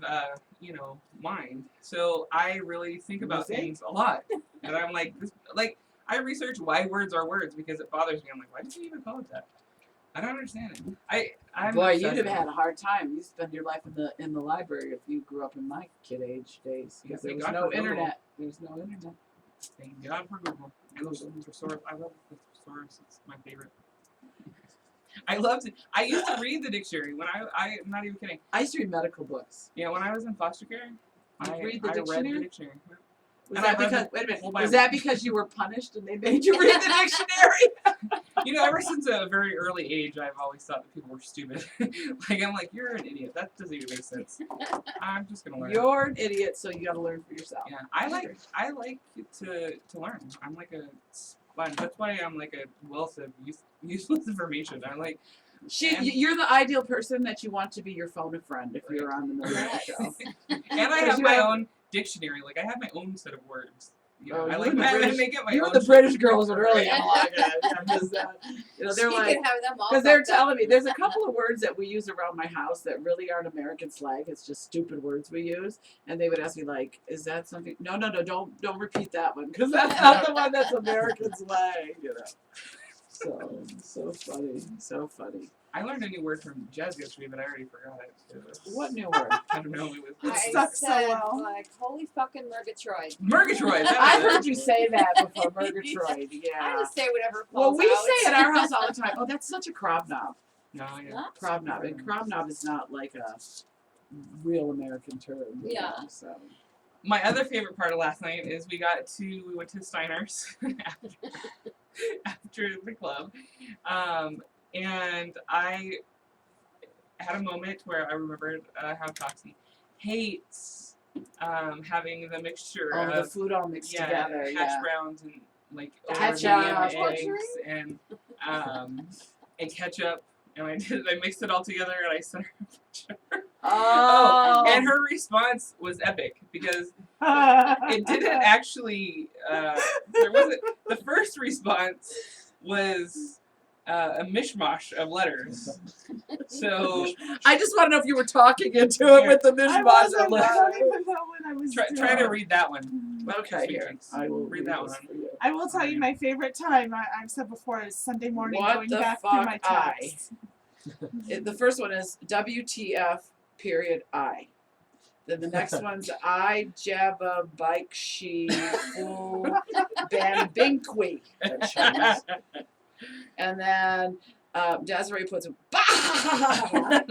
Speaker 6: mind, so I really think about
Speaker 2: You think?
Speaker 6: things a lot, and I'm like, I research why words are words because it bothers me. I'm like, why did you even call it that? I don't understand it. I'm
Speaker 2: Boy,
Speaker 6: obsessed
Speaker 2: you'd have
Speaker 6: with
Speaker 2: had
Speaker 6: it.
Speaker 2: a hard time. You spend your life in the library if you grew up in my kid age days.
Speaker 6: Yeah,
Speaker 2: Because there
Speaker 6: thank
Speaker 2: was
Speaker 6: God
Speaker 2: no
Speaker 6: for Google.
Speaker 2: internet. There was no internet.
Speaker 6: Thank God for Google. I love the thesaurus. I love the thesaurus. It's my favorite. I used to read the dictionary when I'm not even kidding.
Speaker 2: I used to read medical books.
Speaker 6: Yeah, when I was in foster care, I
Speaker 2: read the
Speaker 6: read
Speaker 2: dictionary?
Speaker 6: the dictionary.
Speaker 2: Was
Speaker 6: And
Speaker 2: that
Speaker 6: I read
Speaker 2: because
Speaker 6: the
Speaker 2: wait a minute?
Speaker 6: whole
Speaker 2: Was
Speaker 6: Bible.
Speaker 2: that because you were punished and they made you read the dictionary?
Speaker 6: You know, ever since a very early age, I've always thought that people were stupid. I'm like, you're an idiot. That doesn't even make sense. I'm just gonna learn.
Speaker 2: You're an idiot, so you got to learn for yourself.
Speaker 6: Yeah, I like to learn. I'm like a sponge. That's why I'm like a wealth of useless information. I like.
Speaker 2: You're the ideal person that you want to be your phone a friend if you're on the Millionaire Show.
Speaker 6: And I have my own dictionary. Like I have my own set of words. You know,
Speaker 2: Oh,
Speaker 6: I
Speaker 2: you
Speaker 6: like
Speaker 2: and the
Speaker 6: I
Speaker 2: British-
Speaker 6: make it my
Speaker 2: You
Speaker 6: own.
Speaker 2: and the British girls would really
Speaker 6: Yeah.
Speaker 2: analyze that. Because, they're
Speaker 5: You
Speaker 2: like,
Speaker 5: could have them all.
Speaker 2: because they're
Speaker 5: fucked up.
Speaker 2: telling me there's a couple of words that we use around my house that really aren't American slang. It's just stupid words we use, and they would ask me like, "Is that something?" No, don't repeat that one because that's not the one that's American slang. You know. So funny, so funny.
Speaker 6: I learned a new word from Jazz yesterday, but I already forgot it. It was-
Speaker 2: What new word?
Speaker 6: I don't know. It was
Speaker 4: It
Speaker 5: I
Speaker 4: stuck so
Speaker 5: said,
Speaker 4: well.
Speaker 5: like, holy fucking Murgatroyd.
Speaker 6: Murgatroyd. That
Speaker 2: I've
Speaker 6: was it.
Speaker 2: heard you say that before, Murgatroyd.
Speaker 5: I
Speaker 2: Yeah.
Speaker 5: just say whatever
Speaker 2: Well,
Speaker 5: falls
Speaker 2: we
Speaker 5: out.
Speaker 2: say at our house all the time, "Oh, that's such a crop knob."
Speaker 6: No, yeah.
Speaker 5: Huh?
Speaker 2: Crop knob, and crop knob is not like a real American term. You
Speaker 5: Yeah.
Speaker 2: know, so
Speaker 6: My other favorite part of last night is we went to Steiner's after the club, and I had a moment where I remembered how Toxie hates having the mixture
Speaker 2: Oh, the
Speaker 6: of
Speaker 2: food all mixed together.
Speaker 6: hash browns and like
Speaker 2: Ketchup.
Speaker 6: eggs and ketchup. And I mixed it all together and I sent her a picture.
Speaker 2: Oh.
Speaker 6: And her response was epic because it didn't actually. There wasn't. The first response was a mishmash of letters. So
Speaker 2: I just want to know if you were talking into it with the
Speaker 4: I
Speaker 2: mishmash
Speaker 4: wasn't.
Speaker 2: of
Speaker 4: I
Speaker 2: letters.
Speaker 4: don't even know what I was doing.
Speaker 6: try to read that one.
Speaker 2: Okay,
Speaker 6: Sweet
Speaker 2: here.
Speaker 6: drinks.
Speaker 2: I will
Speaker 6: Read that
Speaker 2: this
Speaker 6: one.
Speaker 2: for you.
Speaker 4: I will tell you my favorite time. I've said before is Sunday morning
Speaker 2: What
Speaker 4: going
Speaker 2: the
Speaker 4: back through
Speaker 2: fuck,
Speaker 4: my
Speaker 2: I?
Speaker 4: texts.
Speaker 2: The first one is WTF period I. Then the next one's I Jabba Bike She Fu Ban Binkwi. And then Desiree puts bah!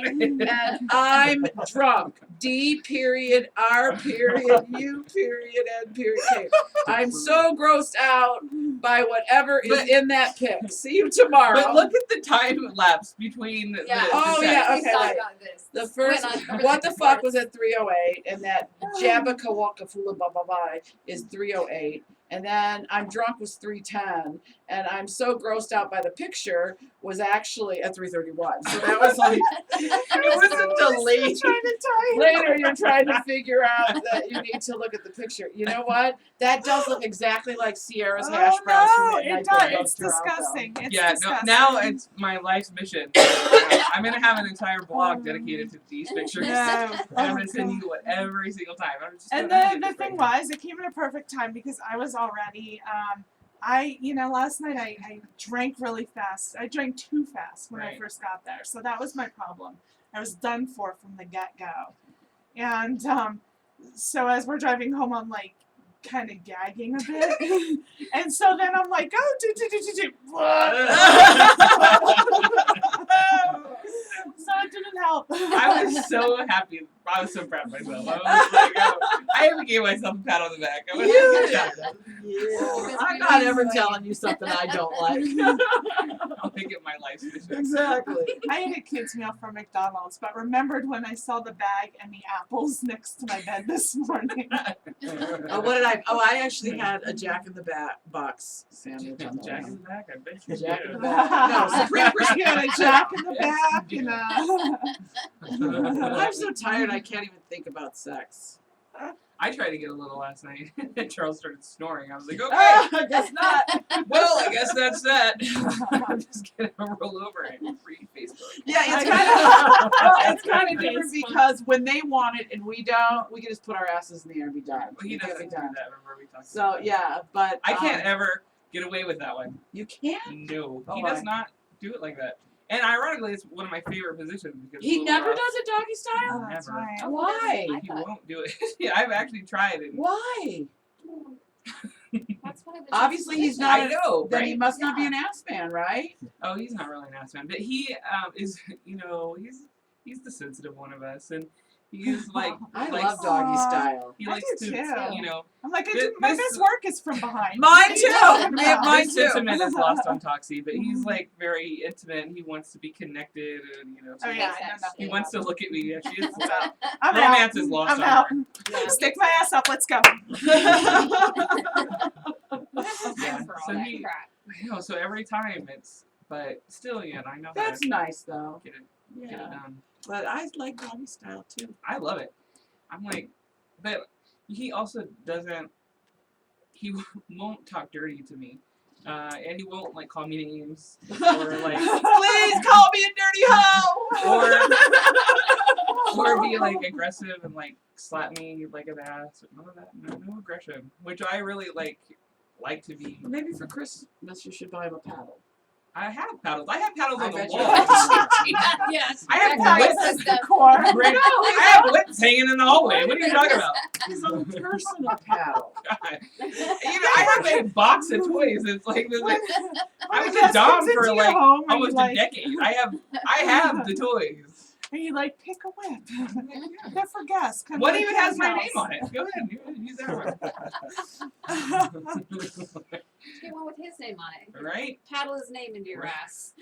Speaker 2: And I'm drunk. D period R period U period N period K. I'm so grossed out by whatever is in that pic. See you tomorrow.
Speaker 6: But look at the time lapse between the
Speaker 2: Oh,
Speaker 6: the
Speaker 2: yeah,
Speaker 6: text.
Speaker 2: okay, right. The first, what the fuck was at 3:08, and that Jabba Kawaka Fula Blah Blah Blah is 3:08, and then I'm drunk was 3:10, and I'm so grossed out by the picture was actually at 3:31. So that was like, it was a delay. Later, you're trying to figure out that you need to look at the picture. You know what? That does look exactly like Sierra's hash browns from that night
Speaker 4: it
Speaker 2: that
Speaker 4: does. It's
Speaker 2: dumped her out, though.
Speaker 4: disgusting. It's
Speaker 6: Yeah,
Speaker 4: disgusting.
Speaker 6: no, now it's my life's mission. I'm gonna have an entire blog dedicated to these pictures.
Speaker 4: No.
Speaker 6: And I'm
Speaker 4: Oh,
Speaker 6: gonna send
Speaker 4: God.
Speaker 6: you one every single time. I'm just
Speaker 4: And
Speaker 6: gonna
Speaker 4: the thing was, it came at a perfect time because I was already, last night I drank really fast. I drank too fast when I
Speaker 6: Right.
Speaker 4: first got there. So that was my problem. I was done for from the get-go. And so as we're driving home, I'm like kind of gagging a bit. And so then I'm like, oh, So it didn't help.
Speaker 6: I was so happy. I was so proud of myself. I was like, I even gave myself a pat on the back. I was like, good job.
Speaker 2: Yeah. I'm not ever telling you something I don't like.
Speaker 6: I'll make it my life's mission.
Speaker 2: Exactly.
Speaker 4: I ate a kid's meal from McDonald's, but remembered when I saw the bag and the apples next to my bed this morning.
Speaker 2: Oh, what did I? Oh, I actually had a Jack in the Box sandwich on the
Speaker 6: Jack
Speaker 2: way.
Speaker 6: in the back, I bet you
Speaker 2: Jack
Speaker 6: do.
Speaker 2: in the back. No, Supreme
Speaker 4: You had a Jack in the back and
Speaker 2: I'm so tired I can't even think about sex.
Speaker 6: I tried to get a little last night. Charles started snoring. I was like, okay,
Speaker 2: I guess not.
Speaker 6: well, I guess that's that. I'm just gonna roll over and read Facebook.
Speaker 2: Yeah, it's kind of different because when they want it and we don't, we can just put our asses in the air and be done.
Speaker 6: Well, he
Speaker 2: We can
Speaker 6: doesn't
Speaker 2: be
Speaker 6: do
Speaker 2: done.
Speaker 6: that. Remember we talked
Speaker 2: So
Speaker 6: about that.
Speaker 2: yeah, but
Speaker 6: I can't ever get away with that one.
Speaker 2: You can't.
Speaker 6: No,
Speaker 2: Oh,
Speaker 6: he
Speaker 2: why?
Speaker 6: does not do it like that. And ironically, it's one of my favorite positions because
Speaker 2: He
Speaker 6: Little
Speaker 2: never
Speaker 6: Ross,
Speaker 2: does it doggy
Speaker 4: Oh,
Speaker 2: style.
Speaker 4: that's
Speaker 6: Never.
Speaker 4: right.
Speaker 2: Why?
Speaker 6: He won't do it. Yeah, I've actually tried it.
Speaker 2: Why?
Speaker 5: That's one of the
Speaker 2: Obviously, he's not.
Speaker 6: I know,
Speaker 2: Then
Speaker 6: right?
Speaker 2: he must not be an ass man, right?
Speaker 6: Oh, he's not really an ass man, but he is. He's the sensitive one of us, and he's like.
Speaker 2: I
Speaker 6: likes-
Speaker 2: love doggy
Speaker 4: Aw.
Speaker 2: style.
Speaker 6: He
Speaker 4: I
Speaker 6: likes
Speaker 4: do
Speaker 6: to,
Speaker 4: too. I'm like, my
Speaker 6: This-
Speaker 4: best work is from behind.
Speaker 2: Mine
Speaker 4: Me
Speaker 2: too.
Speaker 4: too.
Speaker 2: Mine
Speaker 6: His
Speaker 2: too.
Speaker 6: sentiment is lost on Toxie, but he's like very intimate. And he wants to be connected, and so
Speaker 4: Oh yeah,
Speaker 5: Makes sense.
Speaker 6: he wants to look at me. Yeah, she is.
Speaker 4: I'm
Speaker 6: Romance
Speaker 4: out.
Speaker 6: is lost
Speaker 4: I'm
Speaker 6: on
Speaker 4: out.
Speaker 6: her.
Speaker 4: Stick my ass up. Let's go.
Speaker 6: Yeah,
Speaker 5: for all
Speaker 6: so
Speaker 5: that
Speaker 6: he-
Speaker 5: crap.
Speaker 6: So every time it's, but still, yeah, I know how
Speaker 2: That's
Speaker 6: to
Speaker 2: nice though.
Speaker 6: get it
Speaker 2: Yeah,
Speaker 6: done.
Speaker 2: but I like doggy style too.
Speaker 6: I love it. I'm like, but he also doesn't. He won't talk dirty to me, and he won't like call me names or like
Speaker 2: Please call me a dirty hoe.
Speaker 6: or be like aggressive and like slap me like an ass. None of that. No aggression, which I really like to be.
Speaker 2: Maybe for Christmas you should buy him a paddle.
Speaker 6: I have paddles. I have paddles
Speaker 2: I
Speaker 6: on the
Speaker 2: bet you
Speaker 6: wall.
Speaker 5: Yes.
Speaker 6: I have
Speaker 5: That
Speaker 6: whips.
Speaker 5: kind of stuff.
Speaker 6: I have whips hanging in the hallway. What are you talking about?
Speaker 2: His own personal paddle.
Speaker 6: God. I have a box of toys. It's like this. Like, I was
Speaker 4: When
Speaker 6: a dom
Speaker 4: comes
Speaker 6: for
Speaker 4: into
Speaker 6: like
Speaker 4: your home, are you
Speaker 6: almost
Speaker 4: like,
Speaker 6: a decade. I have the toys.
Speaker 4: Are you like, pick a whip? Good for guests. Come
Speaker 6: What
Speaker 4: to
Speaker 6: even
Speaker 4: the
Speaker 6: has my
Speaker 4: house.
Speaker 6: name on it? Go ahead, use that one.
Speaker 5: Get one with his name on it.
Speaker 6: Right?
Speaker 5: Paddle his name into your
Speaker 6: Right.
Speaker 5: ass.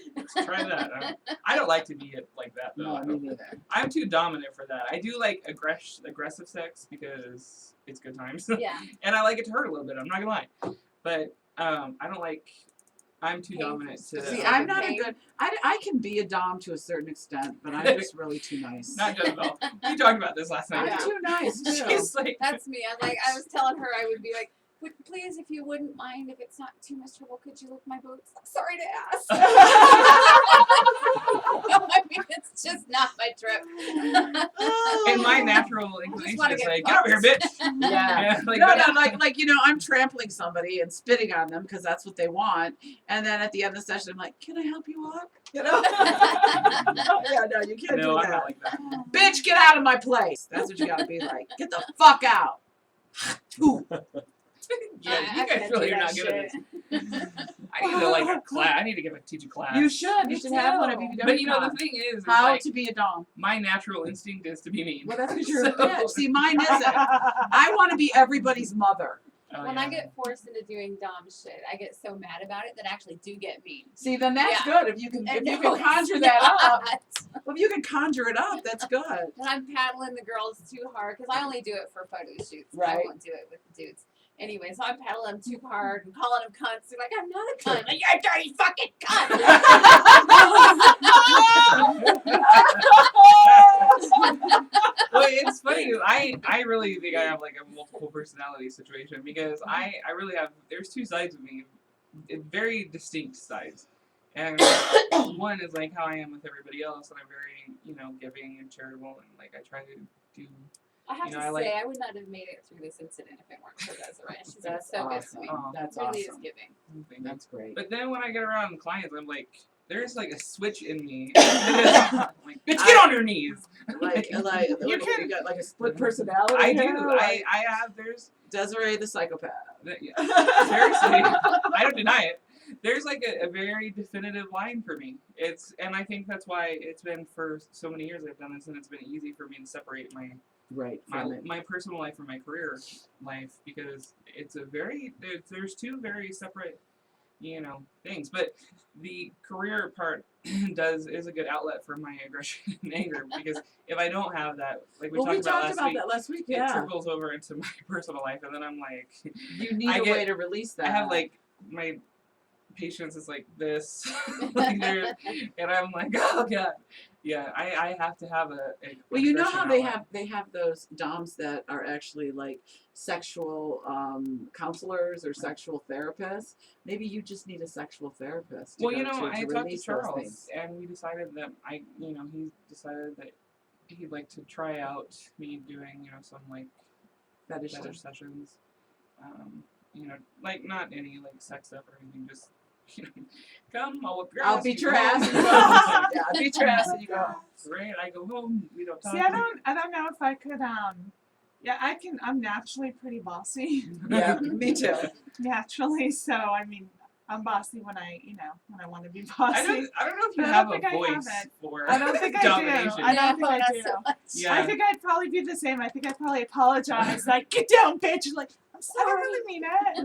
Speaker 6: Try that. I don't like to be like that though.
Speaker 2: No, me neither.
Speaker 6: I'm too dominant for that. I do like aggressive sex because it's good times.
Speaker 5: Yeah.
Speaker 6: And I like it to hurt a little bit. I'm not gonna lie. But I don't like. I'm too
Speaker 5: Painful.
Speaker 6: dominant to.
Speaker 2: See, I'm not a
Speaker 5: Pain.
Speaker 2: good. I can be a dom to a certain extent, but I'm just really too nice.
Speaker 6: Not judgmental. We talked about this last night.
Speaker 2: I'm
Speaker 5: Yeah.
Speaker 2: too nice too.
Speaker 6: She's like.
Speaker 5: That's me. I was telling her I would be like, please, if you wouldn't mind, if it's not too much trouble, could you lick my boots? Sorry to ask. I mean, it's just not my trip.
Speaker 6: And my natural
Speaker 5: just
Speaker 6: inclination
Speaker 5: wanna
Speaker 6: is
Speaker 5: get
Speaker 6: like, get over here, bitch.
Speaker 2: Yeah.
Speaker 6: Yeah, like,
Speaker 2: No,
Speaker 6: but
Speaker 2: no, like I'm trampling somebody and spitting on them because that's what they want, and then at the end of the session, I'm like, "Can I help you up?" You know? Yeah, no, you can't
Speaker 6: no,
Speaker 2: do
Speaker 6: I'm
Speaker 2: that.
Speaker 6: not like that.
Speaker 2: Bitch, get out of my place. That's what you gotta be like. Get the fuck out. Ooh.
Speaker 6: Yeah,
Speaker 5: I
Speaker 6: you guys
Speaker 5: couldn't
Speaker 6: really
Speaker 5: do
Speaker 6: are
Speaker 5: that
Speaker 6: not good at
Speaker 5: shit.
Speaker 6: this. I need to like a class. I need to teach a class.
Speaker 2: You should.
Speaker 5: Me
Speaker 2: You should have one
Speaker 5: too.
Speaker 2: if you
Speaker 6: But you know the thing is
Speaker 2: how
Speaker 6: like,
Speaker 2: to be a dom.
Speaker 6: my natural instinct is to be mean.
Speaker 2: Well, that's because you're a
Speaker 6: So-
Speaker 2: bitch. See, mine isn't. I want to be everybody's mother.
Speaker 6: Oh,
Speaker 5: When
Speaker 6: yeah.
Speaker 5: I get forced into doing dumb shit, I get so mad about it that I actually do get mean.
Speaker 2: See, then that's
Speaker 5: Yeah.
Speaker 2: good. If you can,
Speaker 5: And
Speaker 2: if you
Speaker 5: no,
Speaker 2: can conjure
Speaker 5: it's
Speaker 2: that up.
Speaker 5: not.
Speaker 2: Well, if you can conjure it up, that's good.
Speaker 5: And I'm paddling the girls too hard because I only do it for photo shoots. I
Speaker 2: Right.
Speaker 5: won't do it with the dudes. Anyway, so I'm paddling them too hard and calling them cunts. They're like, I'm not a cunt. Like, you're a dirty fucking cunt.
Speaker 6: Well, it's funny. I really think I have like a multiple personality situation because I really have. There's two sides of me, very distinct sides, and one is like how I am with everybody else, and I'm very giving and charitable, and like I try to do.
Speaker 5: I have
Speaker 6: You know,
Speaker 5: to
Speaker 6: I like-
Speaker 5: say, I would not have made it through this incident if it weren't for Desiree. She's been
Speaker 2: That's
Speaker 5: so good to
Speaker 2: awesome.
Speaker 5: me.
Speaker 6: Oh,
Speaker 2: That's
Speaker 5: Really is
Speaker 2: awesome.
Speaker 5: giving.
Speaker 2: That's great.
Speaker 6: But then when I get around clients, I'm like, there's like a switch in me. Like, bitch, get on your knees.
Speaker 2: Like
Speaker 4: You
Speaker 2: you
Speaker 4: can-
Speaker 2: got like a split personality.
Speaker 6: I do.
Speaker 2: here,
Speaker 6: I have. There's.
Speaker 2: Desiree the psychopath.
Speaker 6: Yeah, seriously, I don't deny it. There's like a very definitive line for me. And I think that's why it's been for so many years I've done this, and it's been easy for me to separate
Speaker 2: Right. From it.
Speaker 6: my personal life from my career life because there's two very separate things. But the career part is a good outlet for my aggression and anger because if I don't have that, like we talked about last week,
Speaker 2: Yeah.
Speaker 6: it trickles over into my personal life, and then I'm like,
Speaker 2: You need
Speaker 6: I
Speaker 2: a
Speaker 6: get-
Speaker 2: way to release that.
Speaker 6: I have like my patience is like this, like and I'm like, oh god, yeah, I have to have a
Speaker 2: Well, you know
Speaker 6: aggression
Speaker 2: how
Speaker 6: outlet.
Speaker 2: they have those doms that are actually like sexual counselors or sexual therapists. Maybe you just need a sexual therapist.
Speaker 6: Well,
Speaker 2: to
Speaker 6: I
Speaker 2: to
Speaker 6: talked to
Speaker 2: release those
Speaker 6: Charles,
Speaker 2: things.
Speaker 6: and we decided that he decided that he'd like to try out me doing some like
Speaker 2: Fetish
Speaker 6: fetish sessions, like not any like sex stuff or anything, just come, I'll whip your ass.
Speaker 2: I'll beat
Speaker 6: you
Speaker 2: your
Speaker 6: go
Speaker 2: ass.
Speaker 6: home.
Speaker 2: And you go home. Yeah, I'll beat your ass and you go home.
Speaker 6: Great, I go home. We don't talk.
Speaker 4: See, I don't know if I could. Yeah, I can. I'm naturally pretty bossy.
Speaker 2: Yeah, me too.
Speaker 4: Naturally, so I mean, I'm bossy when I want to be bossy.
Speaker 6: I don't know if you
Speaker 4: But I
Speaker 6: have
Speaker 4: don't
Speaker 6: a
Speaker 4: think I have
Speaker 6: voice
Speaker 4: it.
Speaker 6: for
Speaker 4: I don't think I do.
Speaker 6: domination.
Speaker 4: I don't think I
Speaker 5: not
Speaker 4: do.
Speaker 5: so much.
Speaker 6: Yeah.
Speaker 4: I think I'd probably be the same. I think I'd probably apologize, like, get down, bitch. Like, I'm sorry. I don't really mean it.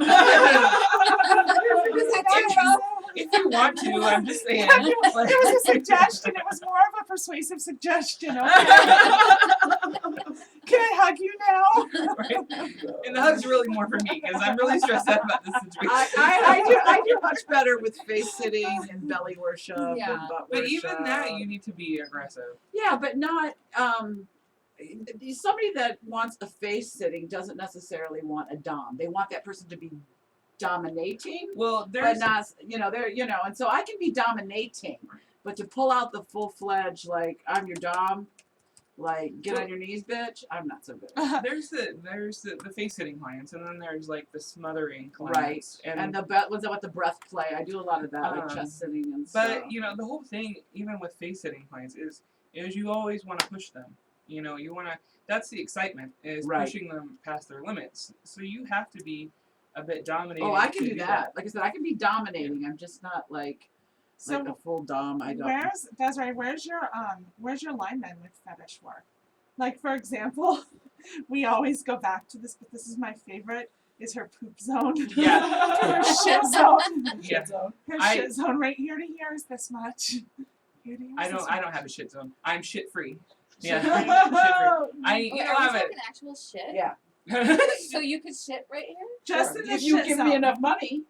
Speaker 5: Is that too rough?
Speaker 6: If you want to, I'm just saying.
Speaker 4: It was a suggestion. It was more of a persuasive suggestion. Okay. Can I hug you now?
Speaker 6: Right? And the hug's really more for me because I'm really stressed out about this situation.
Speaker 2: I do much better with face sitting and belly worship
Speaker 5: Yeah.
Speaker 2: and butt
Speaker 6: But
Speaker 2: worship.
Speaker 6: even that, you need to be aggressive.
Speaker 2: Yeah, but not somebody that wants a face sitting doesn't necessarily want a dom. They want that person to be dominating,
Speaker 6: Well,
Speaker 2: but
Speaker 6: there's
Speaker 2: not and so I can be dominating, but to pull out the full-fledged like I'm your dom, like get on your knees, bitch, I'm not so good.
Speaker 6: there's the face sitting clients, and then there's like the smothering
Speaker 2: Right,
Speaker 6: clients,
Speaker 2: and the what's that with the breath play? I do a lot of that, like chest sitting and stuff.
Speaker 6: But the whole thing, even with face sitting clients, is you always want to push them. You want to. That's the excitement, is
Speaker 2: Right.
Speaker 6: pushing them past their limits. So you have to be a bit dominating.
Speaker 2: Oh, I can
Speaker 6: to
Speaker 2: do that. Like I said, I can be dominating. I'm just not like
Speaker 4: So
Speaker 2: like a full dom. I don't.
Speaker 4: where's Desiree? Where's your lineman with fetish work? Like for example, we always go back to this, but this is my favorite. Is her poop zone?
Speaker 6: Yeah.
Speaker 4: Her shit zone.
Speaker 6: Yeah.
Speaker 4: Her
Speaker 6: I-
Speaker 4: shit zone right here to here is this much. Here to here
Speaker 6: I
Speaker 4: is this
Speaker 6: don't
Speaker 4: much.
Speaker 6: have a shit zone. I'm shit free.
Speaker 4: Shit
Speaker 6: Yeah.
Speaker 4: free.
Speaker 6: I
Speaker 5: Wait,
Speaker 6: you know
Speaker 5: are we
Speaker 6: I'm
Speaker 5: talking actual shit?
Speaker 2: Yeah.
Speaker 5: So you could shit right here?
Speaker 4: Just
Speaker 2: Sure.
Speaker 4: in the
Speaker 2: If you
Speaker 4: shit
Speaker 2: give
Speaker 4: zone.
Speaker 2: me enough money,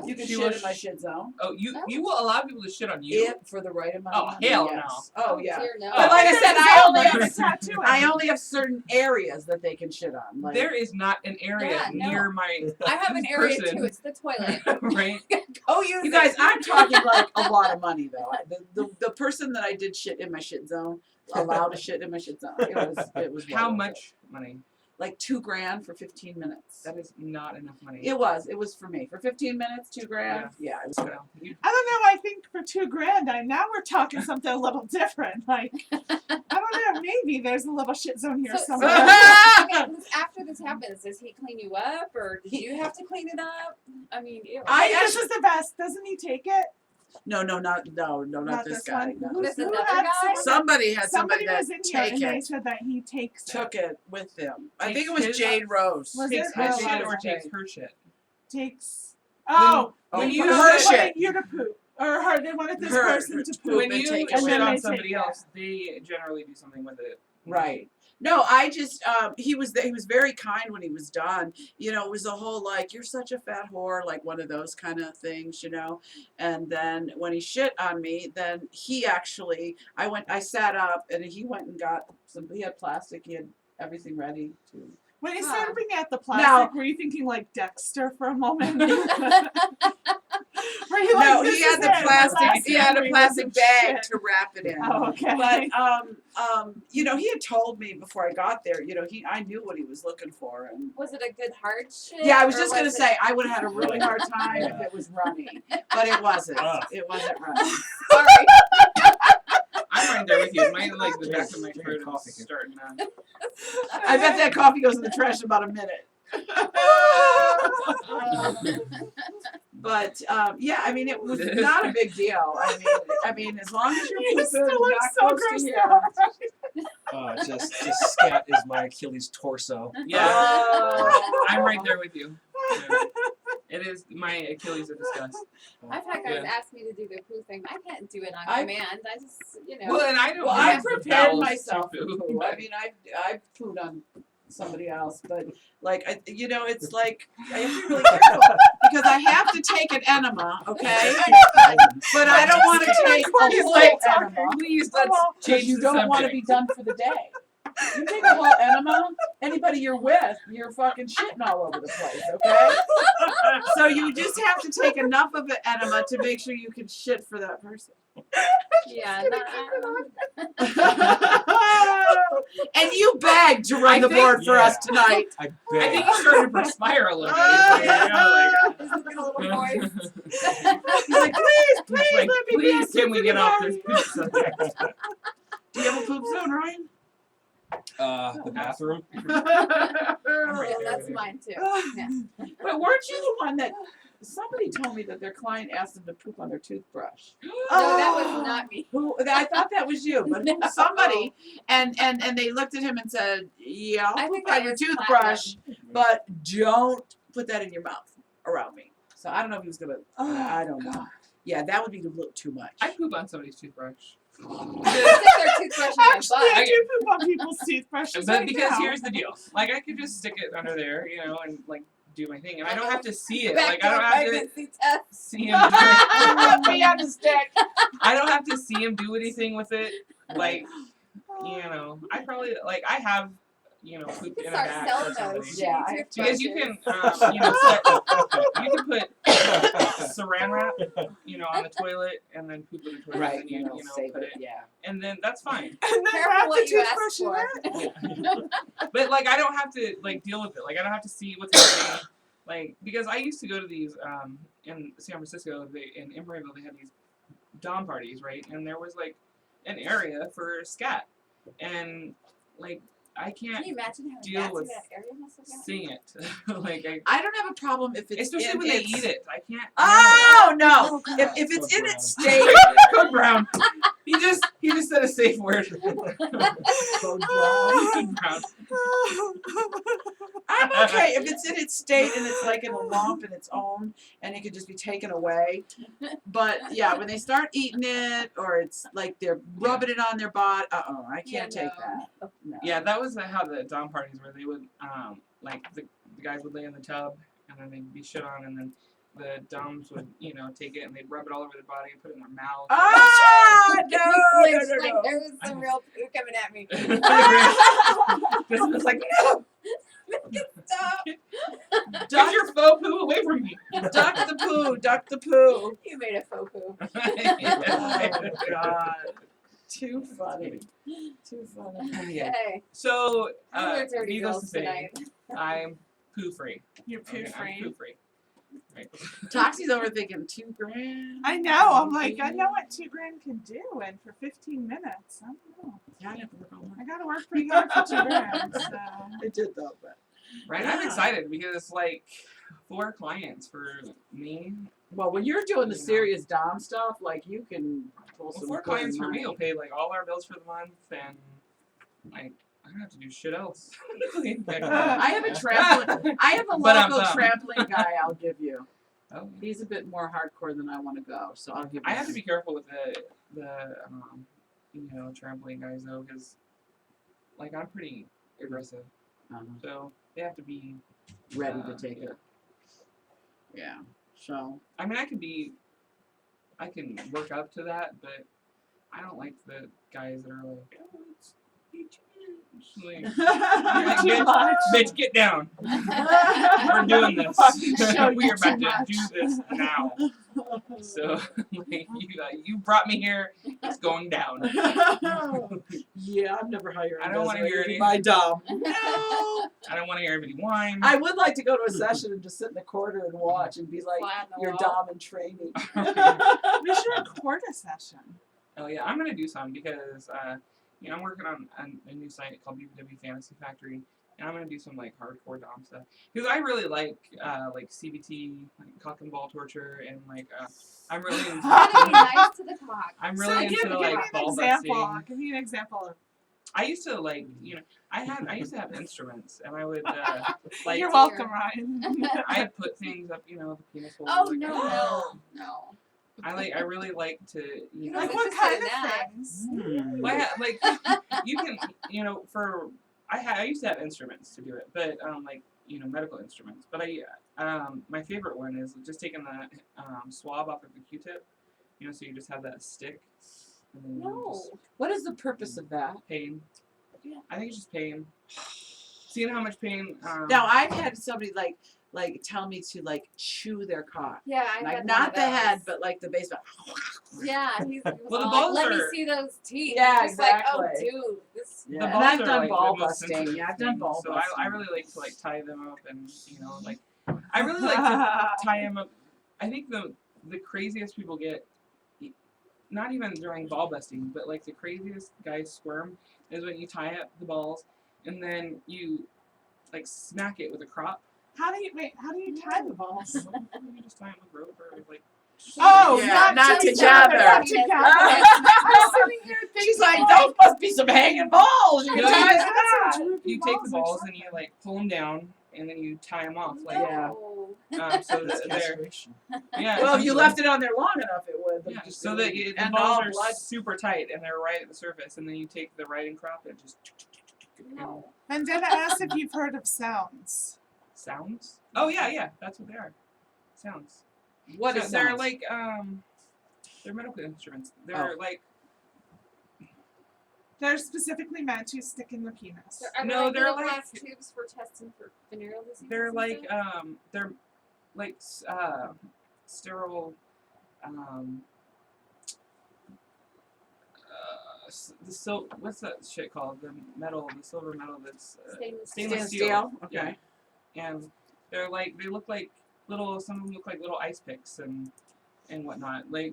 Speaker 2: you can
Speaker 6: She
Speaker 2: shit
Speaker 6: was-
Speaker 2: in my shit zone.
Speaker 6: Oh, you will allow people to shit on you?
Speaker 2: If for the right amount.
Speaker 6: Oh,
Speaker 2: of money,
Speaker 6: hell
Speaker 2: yes. Oh yeah.
Speaker 5: Dear no.
Speaker 2: But like I said, I only have
Speaker 4: tattoo.
Speaker 2: I only have certain areas that they can shit on. Like,
Speaker 6: There is not an area
Speaker 5: Yeah, no.
Speaker 6: near my
Speaker 5: I have an area
Speaker 6: person.
Speaker 5: too. It's the toilet.
Speaker 6: right.
Speaker 5: Go use
Speaker 2: you guys,
Speaker 5: it.
Speaker 2: I'm talking like a lot of money though. The person that I did shit in my shit zone allowed to shit in my shit zone. It was well
Speaker 6: How
Speaker 2: worth
Speaker 6: much money?
Speaker 2: it. Like $2,000 for 15 minutes.
Speaker 6: That is not enough money.
Speaker 2: It was for me for 15 minutes, $2,000. Yeah, it was good.
Speaker 6: Well, you-
Speaker 4: I don't know. I think for $2,000, now we're talking something a little different. Like, I don't know. Maybe there's a little shit zone here
Speaker 5: So-
Speaker 4: somewhere.
Speaker 5: I mean, after this happens, does he clean you up, or did you have to clean it up? I mean, ew.
Speaker 4: This is the best. Doesn't he take it?
Speaker 2: No, not
Speaker 4: Not
Speaker 2: this
Speaker 4: this
Speaker 2: guy.
Speaker 4: one.
Speaker 2: No.
Speaker 5: This
Speaker 4: Who
Speaker 5: another
Speaker 4: had
Speaker 5: guy?
Speaker 2: Somebody had somebody that
Speaker 4: was in here
Speaker 2: take
Speaker 4: and they
Speaker 2: it,
Speaker 4: said that he takes
Speaker 2: took it with them. I think
Speaker 6: Takes
Speaker 2: it was
Speaker 6: his-
Speaker 2: Jade Rose.
Speaker 4: Was
Speaker 6: takes
Speaker 4: it?
Speaker 6: his
Speaker 4: Oh,
Speaker 6: shit
Speaker 4: wow.
Speaker 6: or takes her shit?
Speaker 4: takes. Oh,
Speaker 6: when
Speaker 4: they
Speaker 6: you
Speaker 4: wanted
Speaker 2: shit.
Speaker 4: you to poop, or her. They wanted this
Speaker 2: Her
Speaker 4: person to
Speaker 2: to
Speaker 4: poop.
Speaker 6: When
Speaker 2: and
Speaker 6: you
Speaker 2: take
Speaker 6: shit
Speaker 2: it with
Speaker 4: then
Speaker 6: on
Speaker 4: they
Speaker 6: somebody
Speaker 4: take it.
Speaker 6: else, they generally do something with it.
Speaker 2: Right. No, I just he was very kind when he was done. You know, it was a whole like you're such a fat whore, like one of those kind of things, you know. And then when he shit on me, then he actually I sat up and he went and got some. He had plastic. He had everything ready to.
Speaker 4: When you
Speaker 5: Huh.
Speaker 4: started bringing out the plastic,
Speaker 2: Now-
Speaker 4: were you thinking like Dexter for a moment? Were you
Speaker 2: No,
Speaker 4: like, this
Speaker 2: he had
Speaker 4: is
Speaker 2: the
Speaker 4: it,
Speaker 2: plastic. He had a
Speaker 4: ring
Speaker 2: plastic
Speaker 4: with
Speaker 2: bag
Speaker 4: shit.
Speaker 2: to wrap it in.
Speaker 4: Oh, okay.
Speaker 2: But you know, he had told me before I got there. You know, I knew what he was looking for, and
Speaker 5: Was it a good hard shit?
Speaker 2: yeah, I was
Speaker 5: or
Speaker 2: just gonna
Speaker 5: was it-
Speaker 2: say I would have had a really hard time if
Speaker 7: Yeah.
Speaker 2: it was runny, but it wasn't.
Speaker 7: Ugh.
Speaker 2: It wasn't runny.
Speaker 5: Sorry.
Speaker 6: I'm right there with you. My like the back of my
Speaker 7: Drink
Speaker 6: throat
Speaker 7: coffee
Speaker 6: is
Speaker 7: here.
Speaker 6: starting to.
Speaker 2: I bet that coffee goes in the trash in about a minute. But yeah, I mean, it was not a big deal. I mean, as long as you're
Speaker 4: You
Speaker 2: pooping
Speaker 4: still look
Speaker 2: not
Speaker 4: so
Speaker 2: close to
Speaker 4: grossed
Speaker 2: here.
Speaker 4: out.
Speaker 7: Just scat is my Achilles torso.
Speaker 6: Yeah,
Speaker 2: Oh.
Speaker 6: I'm right there with you. Yeah. It is my Achilles of disgust.
Speaker 5: I've had guys
Speaker 6: Yeah.
Speaker 5: ask me to do the poo thing. I can't do it on
Speaker 2: I-
Speaker 5: command. I just, you know.
Speaker 6: Well, and I don't.
Speaker 2: Well, I
Speaker 6: have the
Speaker 2: prepared
Speaker 6: bowels to
Speaker 2: myself for
Speaker 6: poo,
Speaker 2: poo. I
Speaker 6: but-
Speaker 2: mean, I've pooed on somebody else, but like, you know, it's like I have to be really careful because I have to take an enema, okay? But I don't want to take a
Speaker 4: Please,
Speaker 2: whole
Speaker 4: like,
Speaker 2: enema
Speaker 6: Please, let's
Speaker 2: because
Speaker 6: change
Speaker 2: you
Speaker 6: the
Speaker 2: don't want to
Speaker 6: subject.
Speaker 2: be done for the day. You take a whole enema, anybody you're with, you're fucking shitting all over the place, okay? So you just have to take enough of an enema to make sure you can shit for that person.
Speaker 5: Yeah.
Speaker 2: And you begged to run the
Speaker 6: think-
Speaker 2: board for us tonight.
Speaker 7: I
Speaker 6: I
Speaker 7: bet.
Speaker 6: think he's starting to perspire a little bit. You know, like,
Speaker 5: Is it a little voice?
Speaker 2: He's like, please, please,
Speaker 6: like,
Speaker 2: let me
Speaker 6: please,
Speaker 2: be
Speaker 6: can we get off this poop subject?
Speaker 2: Do you have a poop zone, Ryan?
Speaker 7: The bathroom.
Speaker 5: Yeah, that's mine too. Yeah.
Speaker 2: But weren't you the one that somebody told me that their client asked them to poop on their toothbrush?
Speaker 5: No, that was not me.
Speaker 2: Who? I thought that was you, but
Speaker 5: No.
Speaker 2: somebody. And they looked at him and said, "Yeah,
Speaker 5: I
Speaker 2: I'll
Speaker 5: think
Speaker 2: poop on
Speaker 5: that
Speaker 2: your
Speaker 5: was
Speaker 2: toothbrush, but don't put that in your mouth around me." So I don't know if he was gonna. I don't know. Yeah, that would be a little too much.
Speaker 6: I poop on somebody's toothbrush.
Speaker 5: I stick their toothbrush in my
Speaker 4: Actually,
Speaker 5: butt.
Speaker 4: I do poop on people's toothbrushes
Speaker 6: But
Speaker 4: right
Speaker 6: because
Speaker 4: now.
Speaker 6: here's the deal, like I could just stick it under there, you know, and like do my thing, and I don't have to see it.
Speaker 5: Back
Speaker 6: Like I don't have to
Speaker 5: pregnancy test.
Speaker 6: see him. Do
Speaker 2: Me on the stick.
Speaker 6: I don't have to see him do anything with it. Like you know, I probably like I have you know pooped in a
Speaker 5: Start
Speaker 6: bag
Speaker 5: selling
Speaker 6: for somebody.
Speaker 5: those.
Speaker 2: Yeah,
Speaker 5: shitty
Speaker 6: Because you can,
Speaker 5: toothbrushes.
Speaker 6: you know, you can put saran wrap, you know, on the toilet and then poop in the toilet
Speaker 2: Right,
Speaker 6: and you,
Speaker 2: you know,
Speaker 6: you know,
Speaker 2: save
Speaker 6: put
Speaker 2: it.
Speaker 6: it,
Speaker 2: Yeah.
Speaker 6: and then that's fine.
Speaker 4: And then
Speaker 5: Careful
Speaker 4: wrap
Speaker 5: what
Speaker 4: the
Speaker 5: you ask
Speaker 4: toothbrush in
Speaker 5: for.
Speaker 4: there.
Speaker 6: But like I don't have to like deal with it. Like I don't have to see what's happening. Like because I used to go to these in San Francisco, in Emeryville they had these Dom parties, right? And there was like an area for scat, and like I
Speaker 5: Can
Speaker 6: can't
Speaker 5: you imagine having
Speaker 6: deal
Speaker 5: bats
Speaker 6: with
Speaker 5: in that area must have gotten?
Speaker 6: sing it. Like
Speaker 2: I don't have a problem if it's
Speaker 6: especially
Speaker 2: in
Speaker 6: when they
Speaker 2: its-
Speaker 6: eat it. I can't.
Speaker 2: Oh no!
Speaker 4: Oh, God.
Speaker 2: If it's
Speaker 7: Code
Speaker 2: in
Speaker 7: brown.
Speaker 2: its state,
Speaker 6: Code brown. He just said a safe word.
Speaker 2: code brown.
Speaker 6: Brown.
Speaker 2: I'm okay if it's in its state and it's like in a lump and its own and it could just be taken away. But yeah, when they start eating it or it's like they're rubbing it on their body, I can't
Speaker 5: Yeah,
Speaker 2: take
Speaker 5: no.
Speaker 2: that. No.
Speaker 6: Yeah, that was how the Dom parties were. They would like the guys would lay in the tub and then they'd be shit on and then the Doms would, take it and they'd rub it all over their body and put it in their mouth.
Speaker 2: Ah, no,
Speaker 5: It's like
Speaker 2: no.
Speaker 5: there was some real poo coming at me.
Speaker 6: This was like, no!
Speaker 5: Stop!
Speaker 6: Get your faux poo away from me!
Speaker 2: Duck the poo, duck the poo.
Speaker 5: You made a faux poo.
Speaker 2: Oh God. Too funny. Too funny. Yeah.
Speaker 5: Okay.
Speaker 6: So,
Speaker 5: We're dirty
Speaker 6: needless
Speaker 5: girls
Speaker 6: to say,
Speaker 5: tonight.
Speaker 6: I'm poo free.
Speaker 4: You're poo
Speaker 6: I'm
Speaker 4: free.
Speaker 6: poo free. Right.
Speaker 2: Toxie's over thinking $2,000.
Speaker 4: I know. I'm like, I know what $2,000 can do, and for 15 minutes, I don't know.
Speaker 2: Yeah, I have to work on
Speaker 4: I gotta work pretty hard for $2,000. So.
Speaker 2: It did though, but
Speaker 6: Right.
Speaker 2: Yeah.
Speaker 6: I'm excited because, 4 clients for me.
Speaker 2: well, when you're doing the
Speaker 6: You know.
Speaker 2: serious Dom stuff, like you can pull
Speaker 6: Well,
Speaker 2: some
Speaker 6: 4
Speaker 2: good
Speaker 6: clients for
Speaker 2: money.
Speaker 6: me will pay all our bills for the month, and I don't have to do shit else.
Speaker 2: I have a trampoline. I have a
Speaker 6: But I'm
Speaker 2: local
Speaker 6: bummed.
Speaker 2: trampoline guy. I'll give you.
Speaker 6: Oh,
Speaker 2: He's a bit more hardcore than I want to go, so I'll give.
Speaker 6: I
Speaker 2: him
Speaker 6: have to be careful with the trampoline guys though, because I'm pretty aggressive, so they have to be
Speaker 2: ready to take
Speaker 6: yeah.
Speaker 2: it. Yeah. So.
Speaker 6: I mean, I can work up to that, but I don't like the guys that are like, oh, it's like,
Speaker 4: Too much.
Speaker 6: bitch, get down. We're doing this.
Speaker 4: Show
Speaker 6: We
Speaker 4: you
Speaker 6: are about
Speaker 4: too
Speaker 6: to
Speaker 4: much.
Speaker 6: do this now. So, you brought me here. It's going down.
Speaker 2: Yeah, I've never hired.
Speaker 6: I don't wanna hear any-
Speaker 2: my Dom. No.
Speaker 6: I don't want to hear anybody whine.
Speaker 2: I would like to go to a session and just sit in the corner and watch and be like,
Speaker 5: Fly on the
Speaker 2: your
Speaker 5: wall.
Speaker 2: Dom in training.
Speaker 4: We should record a session.
Speaker 6: Oh yeah, I'm gonna do some because I'm working on a new site called BBW Fantasy Factory, and I'm gonna do some hardcore Dom stuff because I really like CBT, cock and ball torture, and I'm really into
Speaker 5: Gotta be nice to the cock.
Speaker 6: I'm
Speaker 4: So
Speaker 6: really
Speaker 4: give
Speaker 6: into
Speaker 4: me an
Speaker 6: ball
Speaker 4: example.
Speaker 6: busting.
Speaker 4: Give me an example of.
Speaker 6: I used to I used to have instruments, and I would
Speaker 4: You're welcome, Ryan.
Speaker 6: I'd put things up, the penis hole.
Speaker 5: Oh no.
Speaker 6: I really like to,
Speaker 4: Like
Speaker 5: It's
Speaker 4: what
Speaker 5: just
Speaker 4: kind
Speaker 5: in
Speaker 4: of
Speaker 5: that.
Speaker 4: things?
Speaker 6: you can, I used to have instruments to do it, but medical instruments. But my favorite one is just taking the swab off of the Q-tip, so you just have that stick. And then you just
Speaker 2: What is the purpose of that?
Speaker 6: pain.
Speaker 5: Yeah.
Speaker 6: I think it's just pain. Seeing how much pain.
Speaker 2: Now I've had somebody tell me to chew their cock.
Speaker 5: Yeah, I
Speaker 2: Like
Speaker 5: had
Speaker 2: not
Speaker 5: one of
Speaker 2: the head,
Speaker 5: those.
Speaker 2: but the base.
Speaker 5: Yeah, he was
Speaker 6: Well, the
Speaker 5: all
Speaker 6: balls
Speaker 5: let me
Speaker 6: are-
Speaker 5: see those teeth.
Speaker 2: Yeah,
Speaker 5: Just like, oh,
Speaker 2: exactly.
Speaker 5: dude, this.
Speaker 2: Yeah.
Speaker 6: The
Speaker 2: And
Speaker 6: balls
Speaker 2: I've
Speaker 6: are,
Speaker 2: done ball
Speaker 6: the most
Speaker 2: busting.
Speaker 6: sensitive
Speaker 2: Yeah, I've done
Speaker 6: thing,
Speaker 2: ball
Speaker 6: so
Speaker 2: busting.
Speaker 6: I really like to tie them up and I really like to tie them up. I think the craziest people get, not even during ball busting, but the craziest guys squirm is when you tie up the balls and then you smack it with a crop.
Speaker 4: How do you tie the balls?
Speaker 6: You just tie them with rope or
Speaker 4: Oh,
Speaker 2: Yeah, not together.
Speaker 4: Not together.
Speaker 5: I'm sitting here
Speaker 2: She's like, those must be some hanging balls. You
Speaker 6: You
Speaker 2: can
Speaker 6: know,
Speaker 2: tie
Speaker 6: you-
Speaker 2: that.
Speaker 6: you take the balls and you pull them down and then you tie them off
Speaker 2: Yeah.
Speaker 6: so that they're yeah.
Speaker 2: Well, if you
Speaker 6: essentially.
Speaker 2: left it on there long enough, it would.
Speaker 6: Yeah,
Speaker 2: Just
Speaker 6: so that the
Speaker 2: end
Speaker 6: balls
Speaker 2: all
Speaker 6: are
Speaker 2: blood.
Speaker 6: super tight and they're right at the surface, and then you take the riding crop and just
Speaker 5: No.
Speaker 4: And then I asked if you've heard of sounds.
Speaker 6: sounds. Oh yeah, that's what they are. Sounds.
Speaker 2: What
Speaker 6: So
Speaker 2: is
Speaker 6: they're
Speaker 2: sounds?
Speaker 6: they're medical instruments. They're
Speaker 4: They're specifically meant to stick in the penis.
Speaker 5: Are
Speaker 6: No,
Speaker 5: there
Speaker 6: they're
Speaker 5: little
Speaker 6: like-
Speaker 5: glass tubes for testing for venereal disease?
Speaker 6: they're sterile what's that shit called? The silver metal that's
Speaker 5: Stainless
Speaker 6: stainless
Speaker 2: Stainless
Speaker 6: steel.
Speaker 2: steel?
Speaker 6: Yeah.
Speaker 2: Okay.
Speaker 6: And they're they look like some of them look like little ice picks and whatnot. They're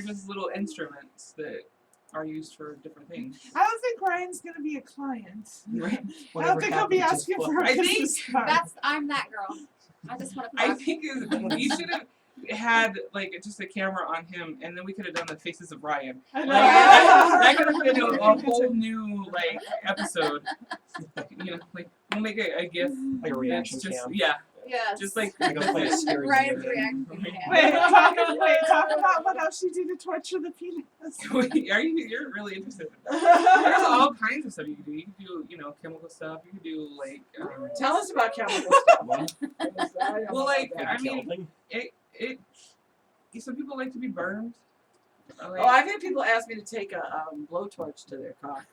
Speaker 6: just little instruments that are used for different things.
Speaker 4: I don't think Ryan's gonna be a client.
Speaker 6: Right.
Speaker 4: I don't
Speaker 7: Whatever
Speaker 4: think he'll be
Speaker 7: happened to
Speaker 4: asking
Speaker 7: just
Speaker 4: for a
Speaker 6: I think
Speaker 4: business card.
Speaker 5: I'm that girl. I just want to.
Speaker 6: I think you should have had like just a camera on him, and then we could have done the faces of Ryan.
Speaker 4: I know.
Speaker 6: Like, that could have been a whole new like episode. You know, like we'll make a GIF.
Speaker 7: Like a reaction
Speaker 6: It's just
Speaker 7: cam.
Speaker 6: yeah,
Speaker 5: Yes.
Speaker 6: just like
Speaker 7: I gotta play a scary
Speaker 5: Ryan's
Speaker 7: video.
Speaker 5: reacting.
Speaker 4: Wait, talk about what else you do to torture the penis.
Speaker 6: you're really interested. There's all kinds of stuff you can do. You can do, you know, chemical stuff. You can do like
Speaker 2: Tell us about chemical stuff.
Speaker 7: What?
Speaker 6: well, like
Speaker 7: Like
Speaker 6: I mean,
Speaker 7: killing?
Speaker 6: it. Some people like to be burned. Like,
Speaker 2: Oh, I've had people ask me to take a blowtorch to their cock.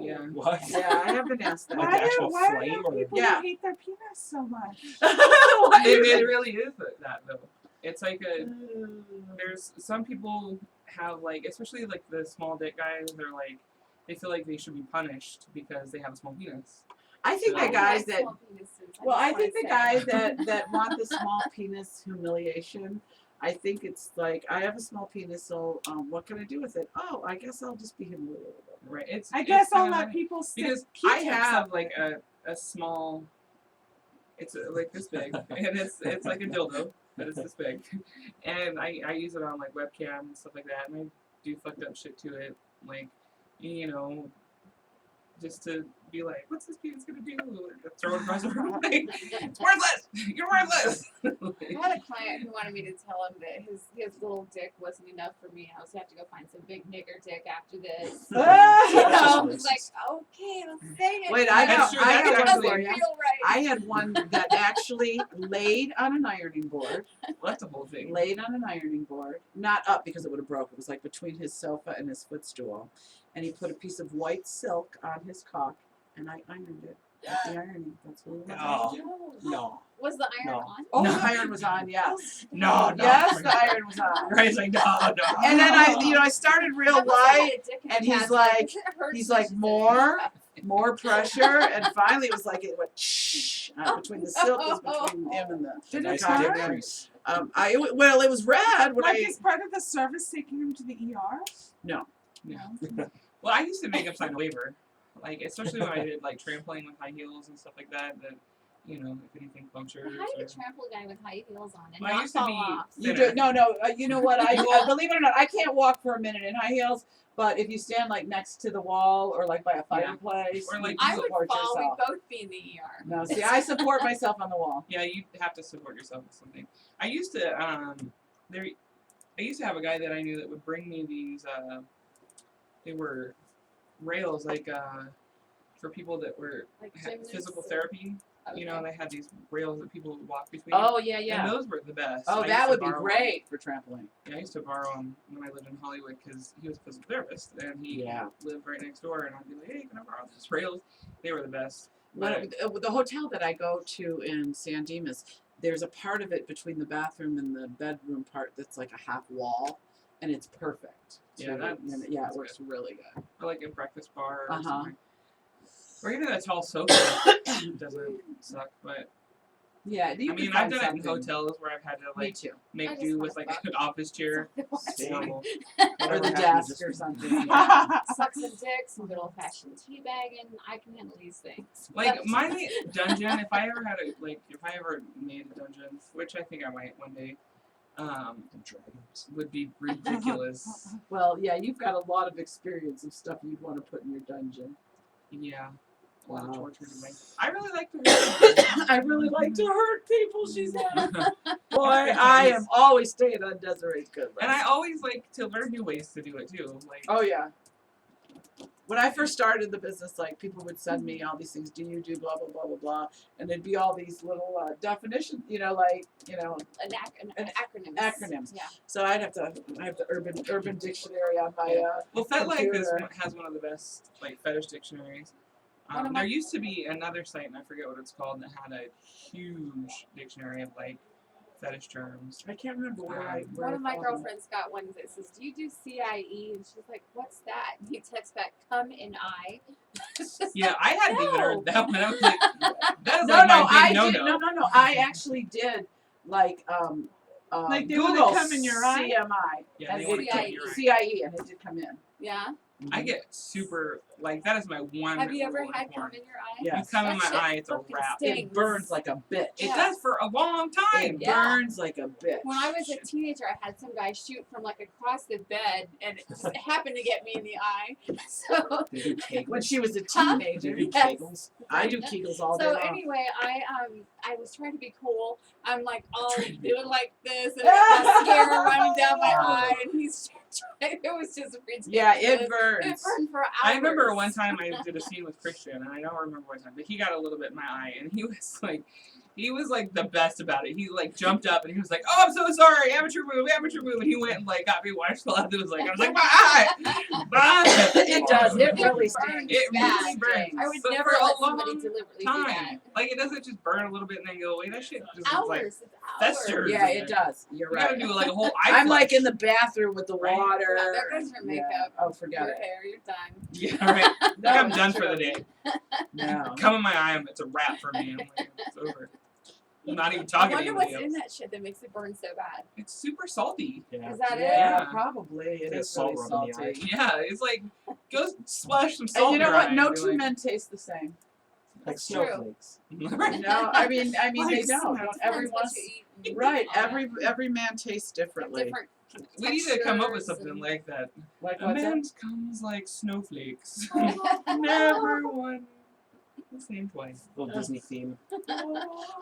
Speaker 6: yeah.
Speaker 7: What?
Speaker 2: Yeah, I have been asked that.
Speaker 7: Like
Speaker 4: Why
Speaker 7: the actual
Speaker 4: are
Speaker 7: flame
Speaker 4: there
Speaker 7: or-
Speaker 4: people
Speaker 2: Yeah.
Speaker 4: that hate their penis so much?
Speaker 6: It really is that though. It's like there's some people have like, especially like the small dick guys, they're like, they feel like they should be punished because they have a small penis.
Speaker 2: I think the
Speaker 6: So-
Speaker 2: guys that Well, I think the
Speaker 5: say.
Speaker 2: guys that want the small penis humiliation, I think it's like, I have a small penis, so what can I do with it? Oh, I guess I'll just be humiliated.
Speaker 6: Right. It's
Speaker 4: I guess I'll
Speaker 6: kinda
Speaker 4: let
Speaker 6: funny.
Speaker 4: people stick
Speaker 6: Because I
Speaker 4: Q-tips
Speaker 6: have
Speaker 4: up
Speaker 6: like
Speaker 4: there.
Speaker 6: a small, it's like this big, and it's like a dildo, but it's this big, and I use it on like webcam and stuff like that, and I do fucked up shit to it, like, you know, just to be like, what's this penis gonna do? Throw it across the room. Like, it's worthless. You're worthless.
Speaker 5: I had a client who wanted me to tell him that his little dick wasn't enough for me. I was gonna have to go find some big nigger dick after this. So I was like, okay, let's say it.
Speaker 2: Wait, I
Speaker 6: That's
Speaker 2: got,
Speaker 6: true,
Speaker 2: I
Speaker 6: that's
Speaker 2: got one
Speaker 6: actually-
Speaker 2: for
Speaker 5: doesn't
Speaker 2: you.
Speaker 5: feel right.
Speaker 2: I had one that actually laid on an ironing board,
Speaker 6: Well, that's a whole thing.
Speaker 2: laid on an ironing board, not up because it would have broke. It was like between his sofa and his footstool, and he put a piece of white silk on his cock, and I ironed it. With the ironing. That's what it was.
Speaker 7: Oh. No.
Speaker 5: Was the iron
Speaker 7: No.
Speaker 5: on?
Speaker 2: Oh,
Speaker 6: No.
Speaker 2: the iron was on. Yes.
Speaker 6: No, no.
Speaker 2: Yes, the iron was on.
Speaker 6: Ryan's like, no, no.
Speaker 2: And then I started real
Speaker 5: I must have
Speaker 2: light.
Speaker 5: had a dick in
Speaker 2: and
Speaker 5: the
Speaker 2: he's
Speaker 5: past,
Speaker 2: like-
Speaker 5: it hurts
Speaker 2: he's
Speaker 5: when
Speaker 2: like,
Speaker 5: she says
Speaker 2: more?
Speaker 5: stuff.
Speaker 2: More pressure, and finally it was like it went shh between the silk was between him and the.
Speaker 4: Did
Speaker 7: Nice
Speaker 4: it
Speaker 2: cock.
Speaker 7: dick
Speaker 4: hurt?
Speaker 7: crease.
Speaker 2: Well, it was rad when
Speaker 4: Like,
Speaker 2: I.
Speaker 4: is part of the service taking him to the ER?
Speaker 6: No. Well, I used to make him sign a waiver, like especially when I did like trampoline with high heels and stuff like that. That you know, if anything punctures.
Speaker 5: How do you
Speaker 6: or-
Speaker 5: trample a guy with high heels on and
Speaker 6: Well, I
Speaker 5: not
Speaker 6: used to
Speaker 5: fall
Speaker 6: be-
Speaker 5: off?
Speaker 2: You
Speaker 6: Thinner.
Speaker 2: do no. You know what? I believe it or not, I can't walk for a minute in high heels. But if you stand like next to the wall or like by a fireplace,
Speaker 6: Or, like,
Speaker 2: you
Speaker 5: I would
Speaker 2: support
Speaker 5: fall.
Speaker 2: yourself.
Speaker 5: We'd both be in the ER.
Speaker 2: No, see, I support myself on the wall.
Speaker 6: Yeah, you have to support yourself with something. I used to I used to have a guy that I knew that would bring me these. They were rails like for people that were
Speaker 5: Like
Speaker 6: had
Speaker 5: gymnasts
Speaker 6: physical
Speaker 5: or-
Speaker 6: therapy. You know,
Speaker 5: Okay.
Speaker 6: they had these rails that people would walk between.
Speaker 2: Oh yeah,
Speaker 6: And
Speaker 2: yeah.
Speaker 6: those were the best.
Speaker 2: Oh,
Speaker 6: I
Speaker 2: that
Speaker 6: used to
Speaker 2: would be
Speaker 6: borrow 'em.
Speaker 2: great for trampoline.
Speaker 6: Yeah, I used to borrow them when I lived in Hollywood because he was a physical therapist and he
Speaker 2: Yeah.
Speaker 6: lived right next door. And I'd be like, hey, can I borrow these rails? They were the best.
Speaker 2: When, the hotel that I go to in San Dimas, there's a part of it between the bathroom and the bedroom part that's like a half wall, and it's perfect.
Speaker 6: Yeah, that's-
Speaker 2: yeah,
Speaker 6: that's
Speaker 2: it works really good.
Speaker 6: Or like a breakfast bar or
Speaker 2: Uh-huh.
Speaker 6: something. Or even a tall sofa doesn't suck, but
Speaker 2: Yeah, you
Speaker 6: I
Speaker 2: can
Speaker 6: mean,
Speaker 2: find
Speaker 6: I've done it in
Speaker 2: something.
Speaker 6: hotels where I've had to
Speaker 2: Me
Speaker 6: like
Speaker 2: too.
Speaker 5: I
Speaker 6: make
Speaker 5: just
Speaker 6: do
Speaker 5: wanna
Speaker 6: with like
Speaker 5: fuck.
Speaker 6: an office chair.
Speaker 7: Stable.
Speaker 2: Or
Speaker 7: Whatever
Speaker 2: the
Speaker 7: happens,
Speaker 2: desk
Speaker 7: just-
Speaker 2: or something.
Speaker 5: Suck some dick, some good old fashioned teabagging. I can handle these things.
Speaker 6: Like my dungeon, if I ever made a dungeon, which I think I might one day,
Speaker 7: The dragons.
Speaker 6: would be ridiculous.
Speaker 2: Well, yeah, you've got a lot of experience of stuff you'd want to put in your dungeon.
Speaker 6: Yeah. A lot of
Speaker 2: Wow.
Speaker 6: torture to make. I really like to read.
Speaker 2: I really like to hurt people, she said. Boy, I am always staying on Desiree's good list.
Speaker 6: And I always like to learn new ways to do it too. Like,
Speaker 2: Oh yeah. When I first started the business, like people would send me all these things. Do you do blah blah blah blah blah? And there'd be all these little definitions, Acronyms.
Speaker 5: Yeah.
Speaker 2: So I have the urban dictionary on my.
Speaker 6: well, FetLife
Speaker 2: computer.
Speaker 6: has one of the best like fetish dictionaries.
Speaker 5: One of my-
Speaker 6: There used to be another site, and I forget what it's called, that had a huge dictionary of like fetish terms.
Speaker 2: I can't remember where I. Where
Speaker 5: One
Speaker 2: I
Speaker 5: of my
Speaker 2: found them.
Speaker 5: girlfriends got one that says, "Do you do CIE?" And she's like, "What's that?" And he texts back, "Come in I."
Speaker 6: Yeah, I hadn't even
Speaker 5: No.
Speaker 6: heard that one. I was like, that is
Speaker 2: No,
Speaker 6: like
Speaker 2: no,
Speaker 6: my
Speaker 2: I
Speaker 6: big
Speaker 2: did.
Speaker 6: no-no.
Speaker 2: No. I actually did like
Speaker 4: Like they wanna
Speaker 2: Google
Speaker 4: come in your eye?
Speaker 2: CMI
Speaker 6: Yeah,
Speaker 2: and
Speaker 6: they wanna
Speaker 2: it
Speaker 6: come
Speaker 2: did
Speaker 6: in your eye.
Speaker 2: CIE and it did come in.
Speaker 5: Yeah.
Speaker 6: I get super like that is my one.
Speaker 5: Have you ever
Speaker 6: rule in
Speaker 5: had
Speaker 6: porn.
Speaker 5: cum in your eye?
Speaker 2: Yeah.
Speaker 6: You come in
Speaker 5: That
Speaker 6: my
Speaker 5: shit
Speaker 6: eye, it's a
Speaker 5: fucking
Speaker 6: wrap.
Speaker 5: stinks.
Speaker 2: It burns like a bitch.
Speaker 6: It
Speaker 5: Yeah.
Speaker 6: does for a long time.
Speaker 2: It
Speaker 5: Yeah.
Speaker 2: burns like a bitch.
Speaker 5: When I was a teenager, I had some guy shoot from like across the bed, and it just happened to get me in the eye. So,
Speaker 7: They do kegels.
Speaker 2: When she was a
Speaker 5: Huh?
Speaker 7: They
Speaker 2: teenager.
Speaker 7: do
Speaker 5: Yes.
Speaker 7: kegels.
Speaker 2: I do Kegels all day
Speaker 5: so
Speaker 2: long.
Speaker 5: anyway, I was trying to be cool. I'm like all doing like this, and I got mascara running down my eye, and he's trying. It was just ridiculous.
Speaker 2: Yeah, it
Speaker 5: It
Speaker 2: burns.
Speaker 5: burned for hours.
Speaker 6: I remember one time I did a scene with Christian, and I don't remember what time, but he got a little bit in my eye, and he was like the best about it. He like jumped up and he was like, "Oh, I'm so sorry, amateur move," and he went and like got me washcloth. It was like I was like, "My eye, my eye."
Speaker 2: It does. It really
Speaker 5: burns
Speaker 2: stings.
Speaker 6: It really
Speaker 5: bad.
Speaker 6: burns.
Speaker 5: I would
Speaker 6: But
Speaker 5: never
Speaker 6: for a
Speaker 5: let somebody
Speaker 6: long
Speaker 5: deliberately do
Speaker 6: time.
Speaker 5: that.
Speaker 6: Like it doesn't just burn a little bit and then go away. That shit just is
Speaker 5: Hours.
Speaker 6: like
Speaker 5: It's
Speaker 6: festers.
Speaker 5: hours.
Speaker 2: Yeah, it does. You're
Speaker 6: we
Speaker 2: right.
Speaker 6: gotta do like a whole eye
Speaker 2: I'm like
Speaker 6: flush.
Speaker 2: in the bathroom with the
Speaker 6: Right?
Speaker 2: water.
Speaker 5: Yeah, there goes your makeup.
Speaker 2: Yeah. Oh, forget
Speaker 5: Your
Speaker 2: it.
Speaker 5: hair, you're done.
Speaker 6: Yeah, right.
Speaker 2: No,
Speaker 6: I'm
Speaker 2: it's
Speaker 6: done
Speaker 2: true.
Speaker 6: for the day.
Speaker 2: No.
Speaker 6: Come in my eye, it's a wrap for me. I'm like, it's over. I'm not even
Speaker 5: I
Speaker 6: talking to
Speaker 5: wonder
Speaker 6: anybody
Speaker 5: what's
Speaker 6: else.
Speaker 5: in that shit that makes it burn so bad.
Speaker 6: It's super salty.
Speaker 7: Yeah.
Speaker 5: Is that
Speaker 2: Yeah,
Speaker 6: Yeah.
Speaker 2: probably. It
Speaker 7: Got
Speaker 2: is
Speaker 7: salt
Speaker 2: really
Speaker 7: rub in the eye.
Speaker 2: salty.
Speaker 6: Yeah, it's like go splash some salt.
Speaker 2: And you know
Speaker 6: in your
Speaker 2: what?
Speaker 6: eye
Speaker 2: No
Speaker 6: and be
Speaker 2: two
Speaker 6: like,
Speaker 2: men taste the same.
Speaker 7: Like
Speaker 5: That's true.
Speaker 7: snowflakes.
Speaker 6: Right.
Speaker 2: No, I mean they
Speaker 4: Like
Speaker 2: don't. Don't
Speaker 4: snacks.
Speaker 2: every
Speaker 5: Depends what
Speaker 2: once.
Speaker 5: you eat and
Speaker 2: Right.
Speaker 5: all that.
Speaker 2: Every man tastes
Speaker 5: Like
Speaker 2: differently.
Speaker 5: different
Speaker 6: We need to come up with
Speaker 5: textures
Speaker 6: something
Speaker 5: and-
Speaker 6: like that.
Speaker 2: Like
Speaker 6: A
Speaker 2: what's
Speaker 6: man
Speaker 2: that?
Speaker 6: comes like snowflakes. Never one the same twice.
Speaker 7: Little Disney theme.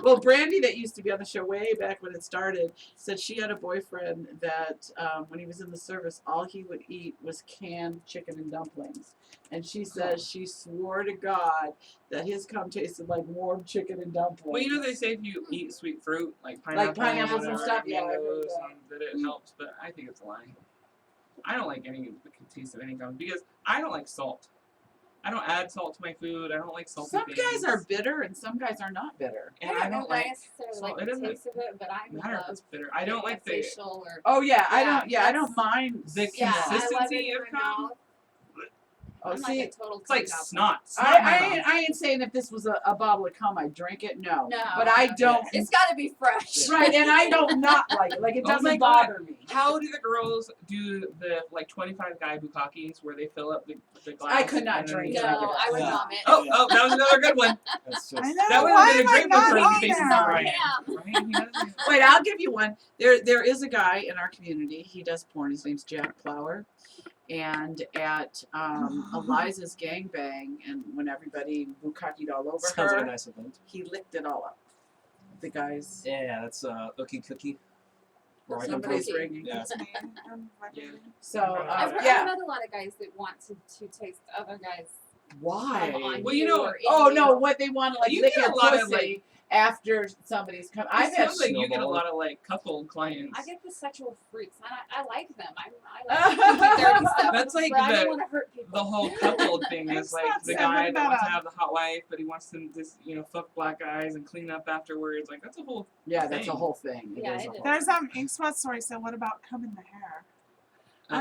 Speaker 2: Well, Brandy, that used to be on the show way back when it started, said she had a boyfriend that when he was in the service, all he would eat was canned chicken and dumplings. And she says she swore to God that his cum tasted like warm chicken and dumplings.
Speaker 6: Well, you know they say if you eat sweet fruit like pineapple,
Speaker 2: pineapples and
Speaker 6: whatever,
Speaker 2: stuff, yeah, I've heard
Speaker 6: mangoes,
Speaker 2: that.
Speaker 6: that it helps, but I think it's a lie. I don't like any taste of any cum because I don't like salt. I don't add salt to my food. I don't like salty
Speaker 2: Some
Speaker 6: things.
Speaker 2: guys are bitter and some guys are not bitter.
Speaker 6: And
Speaker 5: I don't know
Speaker 6: like
Speaker 5: why necessarily
Speaker 6: salt.
Speaker 5: like
Speaker 6: It
Speaker 5: the
Speaker 6: doesn't
Speaker 5: taste of it, but I
Speaker 6: matter if
Speaker 5: love
Speaker 6: it's bitter. I don't like the
Speaker 5: facial or
Speaker 2: Oh yeah, I
Speaker 5: Yeah,
Speaker 2: don't. Yeah, I don't mind.
Speaker 6: the
Speaker 5: yeah, I love
Speaker 6: consistency
Speaker 5: it in
Speaker 6: of
Speaker 5: my
Speaker 6: cum.
Speaker 5: mouth.
Speaker 2: Oh,
Speaker 5: I'm
Speaker 2: see,
Speaker 5: like a total
Speaker 6: It's like
Speaker 5: cum goblin.
Speaker 6: snot. Snot
Speaker 2: I,
Speaker 6: in my
Speaker 2: I,
Speaker 6: mouth.
Speaker 2: ain't, I ain't saying if this was a bottle of cum, I'd drink it. No,
Speaker 5: No,
Speaker 2: but I
Speaker 5: okay.
Speaker 2: don't.
Speaker 5: It's got to be fresh.
Speaker 2: Right, and I don't not like it. Like it
Speaker 6: Oh my
Speaker 2: doesn't
Speaker 6: God.
Speaker 2: bother me.
Speaker 6: How do the girls do the like 25 guy bukkakis where they fill up the glass?
Speaker 2: I could not
Speaker 6: and then
Speaker 2: drink
Speaker 6: they-
Speaker 2: it.
Speaker 5: No, I would
Speaker 7: Yeah.
Speaker 5: vomit.
Speaker 6: Oh, that was another good one.
Speaker 7: That's just.
Speaker 4: I know.
Speaker 6: That would
Speaker 4: why
Speaker 6: have been a
Speaker 4: am I
Speaker 6: great one
Speaker 4: not
Speaker 6: for
Speaker 4: on
Speaker 6: Faces
Speaker 4: there?
Speaker 6: of Brian.
Speaker 5: Yeah.
Speaker 6: Right? He doesn't-
Speaker 2: Wait, I'll give you one. There is a guy in our community. He does porn. His name's Jack Plower. And at Eliza's gangbang, and when everybody bukkakied all over
Speaker 7: Sounds like a
Speaker 2: her,
Speaker 7: nice event.
Speaker 2: he licked it all up. The guys.
Speaker 7: Yeah, that's Ookie Cookie. Where I come from.
Speaker 2: Somebody's
Speaker 5: Cookie.
Speaker 2: ringing.
Speaker 7: Yeah.
Speaker 4: It's me. I'm vibrating.
Speaker 2: So
Speaker 5: I've
Speaker 2: yeah.
Speaker 5: met a lot of guys that want to taste other guys.
Speaker 2: Why?
Speaker 5: cum on
Speaker 6: Well, you know-
Speaker 5: or in
Speaker 2: Oh
Speaker 5: you.
Speaker 2: no! What they want to like
Speaker 6: You
Speaker 2: lick
Speaker 6: get
Speaker 2: your
Speaker 6: a lot of,
Speaker 2: pussy
Speaker 6: like-
Speaker 2: after somebody's come.
Speaker 6: It
Speaker 2: I've had
Speaker 6: sounds like you get a
Speaker 7: snowball.
Speaker 6: lot of like couple clients.
Speaker 5: I get the sexual freaks. I like them. I like kinky, dirty stuff.
Speaker 6: That's like
Speaker 5: but I don't
Speaker 6: the
Speaker 5: want to hurt people.
Speaker 6: the whole couple thing is
Speaker 4: It's
Speaker 6: like
Speaker 4: not
Speaker 6: the
Speaker 4: sad.
Speaker 6: guy
Speaker 4: What
Speaker 6: that wants
Speaker 4: about
Speaker 6: to have the hot wife, but he wants to just fuck black guys and clean up afterwards. Like that's a whole.
Speaker 2: Yeah, that's a
Speaker 6: thing.
Speaker 2: whole thing.
Speaker 5: Yeah,
Speaker 2: is a
Speaker 5: it
Speaker 2: whole
Speaker 5: is.
Speaker 4: There's Ink Spot story. So what about cum in the hair?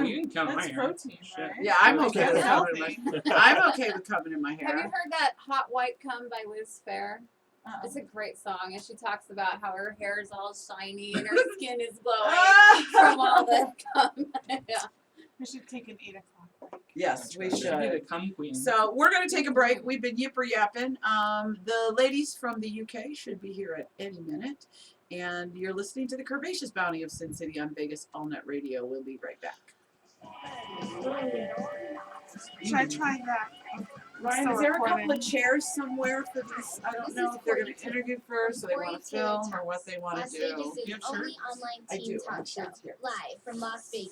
Speaker 6: You can come
Speaker 4: That's
Speaker 6: my hair.
Speaker 4: protein,
Speaker 6: Shit.
Speaker 4: right?
Speaker 2: Yeah, I'm
Speaker 7: That's
Speaker 2: okay with
Speaker 4: That's
Speaker 2: coming in
Speaker 4: healthy.
Speaker 2: my. I'm okay with coming in my
Speaker 5: Have you
Speaker 2: hair.
Speaker 5: heard that Hot White Cum by Liz Phair?
Speaker 4: Uh-uh.
Speaker 5: It's a great song, and she talks about how her hair is all shiny and her skin is glowing
Speaker 2: Ah!
Speaker 5: from all the cum. Yeah.
Speaker 4: We should take an 8 o'clock break.
Speaker 2: Yes, we
Speaker 6: She should be the
Speaker 2: should.
Speaker 6: cum queen.
Speaker 2: So we're gonna take a break. We've been yipper yapping. The ladies from the UK should be here at any minute, and you're listening to the Curvaceous Bounty of Sin City on Vegas All Net Radio. We'll be right back.
Speaker 4: Should I try that?
Speaker 2: Ryan,
Speaker 4: Still
Speaker 2: is there a couple
Speaker 4: recording.
Speaker 2: of chairs somewhere for this? I don't
Speaker 5: This
Speaker 2: know
Speaker 5: is
Speaker 2: if they're
Speaker 5: for
Speaker 2: gonna
Speaker 5: you to-
Speaker 2: interview first, or they
Speaker 8: for
Speaker 2: want
Speaker 8: you
Speaker 2: to
Speaker 8: to
Speaker 2: film, or
Speaker 8: tell
Speaker 2: what they want
Speaker 8: Las
Speaker 2: to
Speaker 8: Vegas
Speaker 2: do.
Speaker 8: is
Speaker 6: You have
Speaker 8: the only
Speaker 6: shirts?
Speaker 8: online
Speaker 2: I
Speaker 8: teen
Speaker 2: do.
Speaker 8: talk show
Speaker 2: Shirts here.
Speaker 8: live from Las Vegas.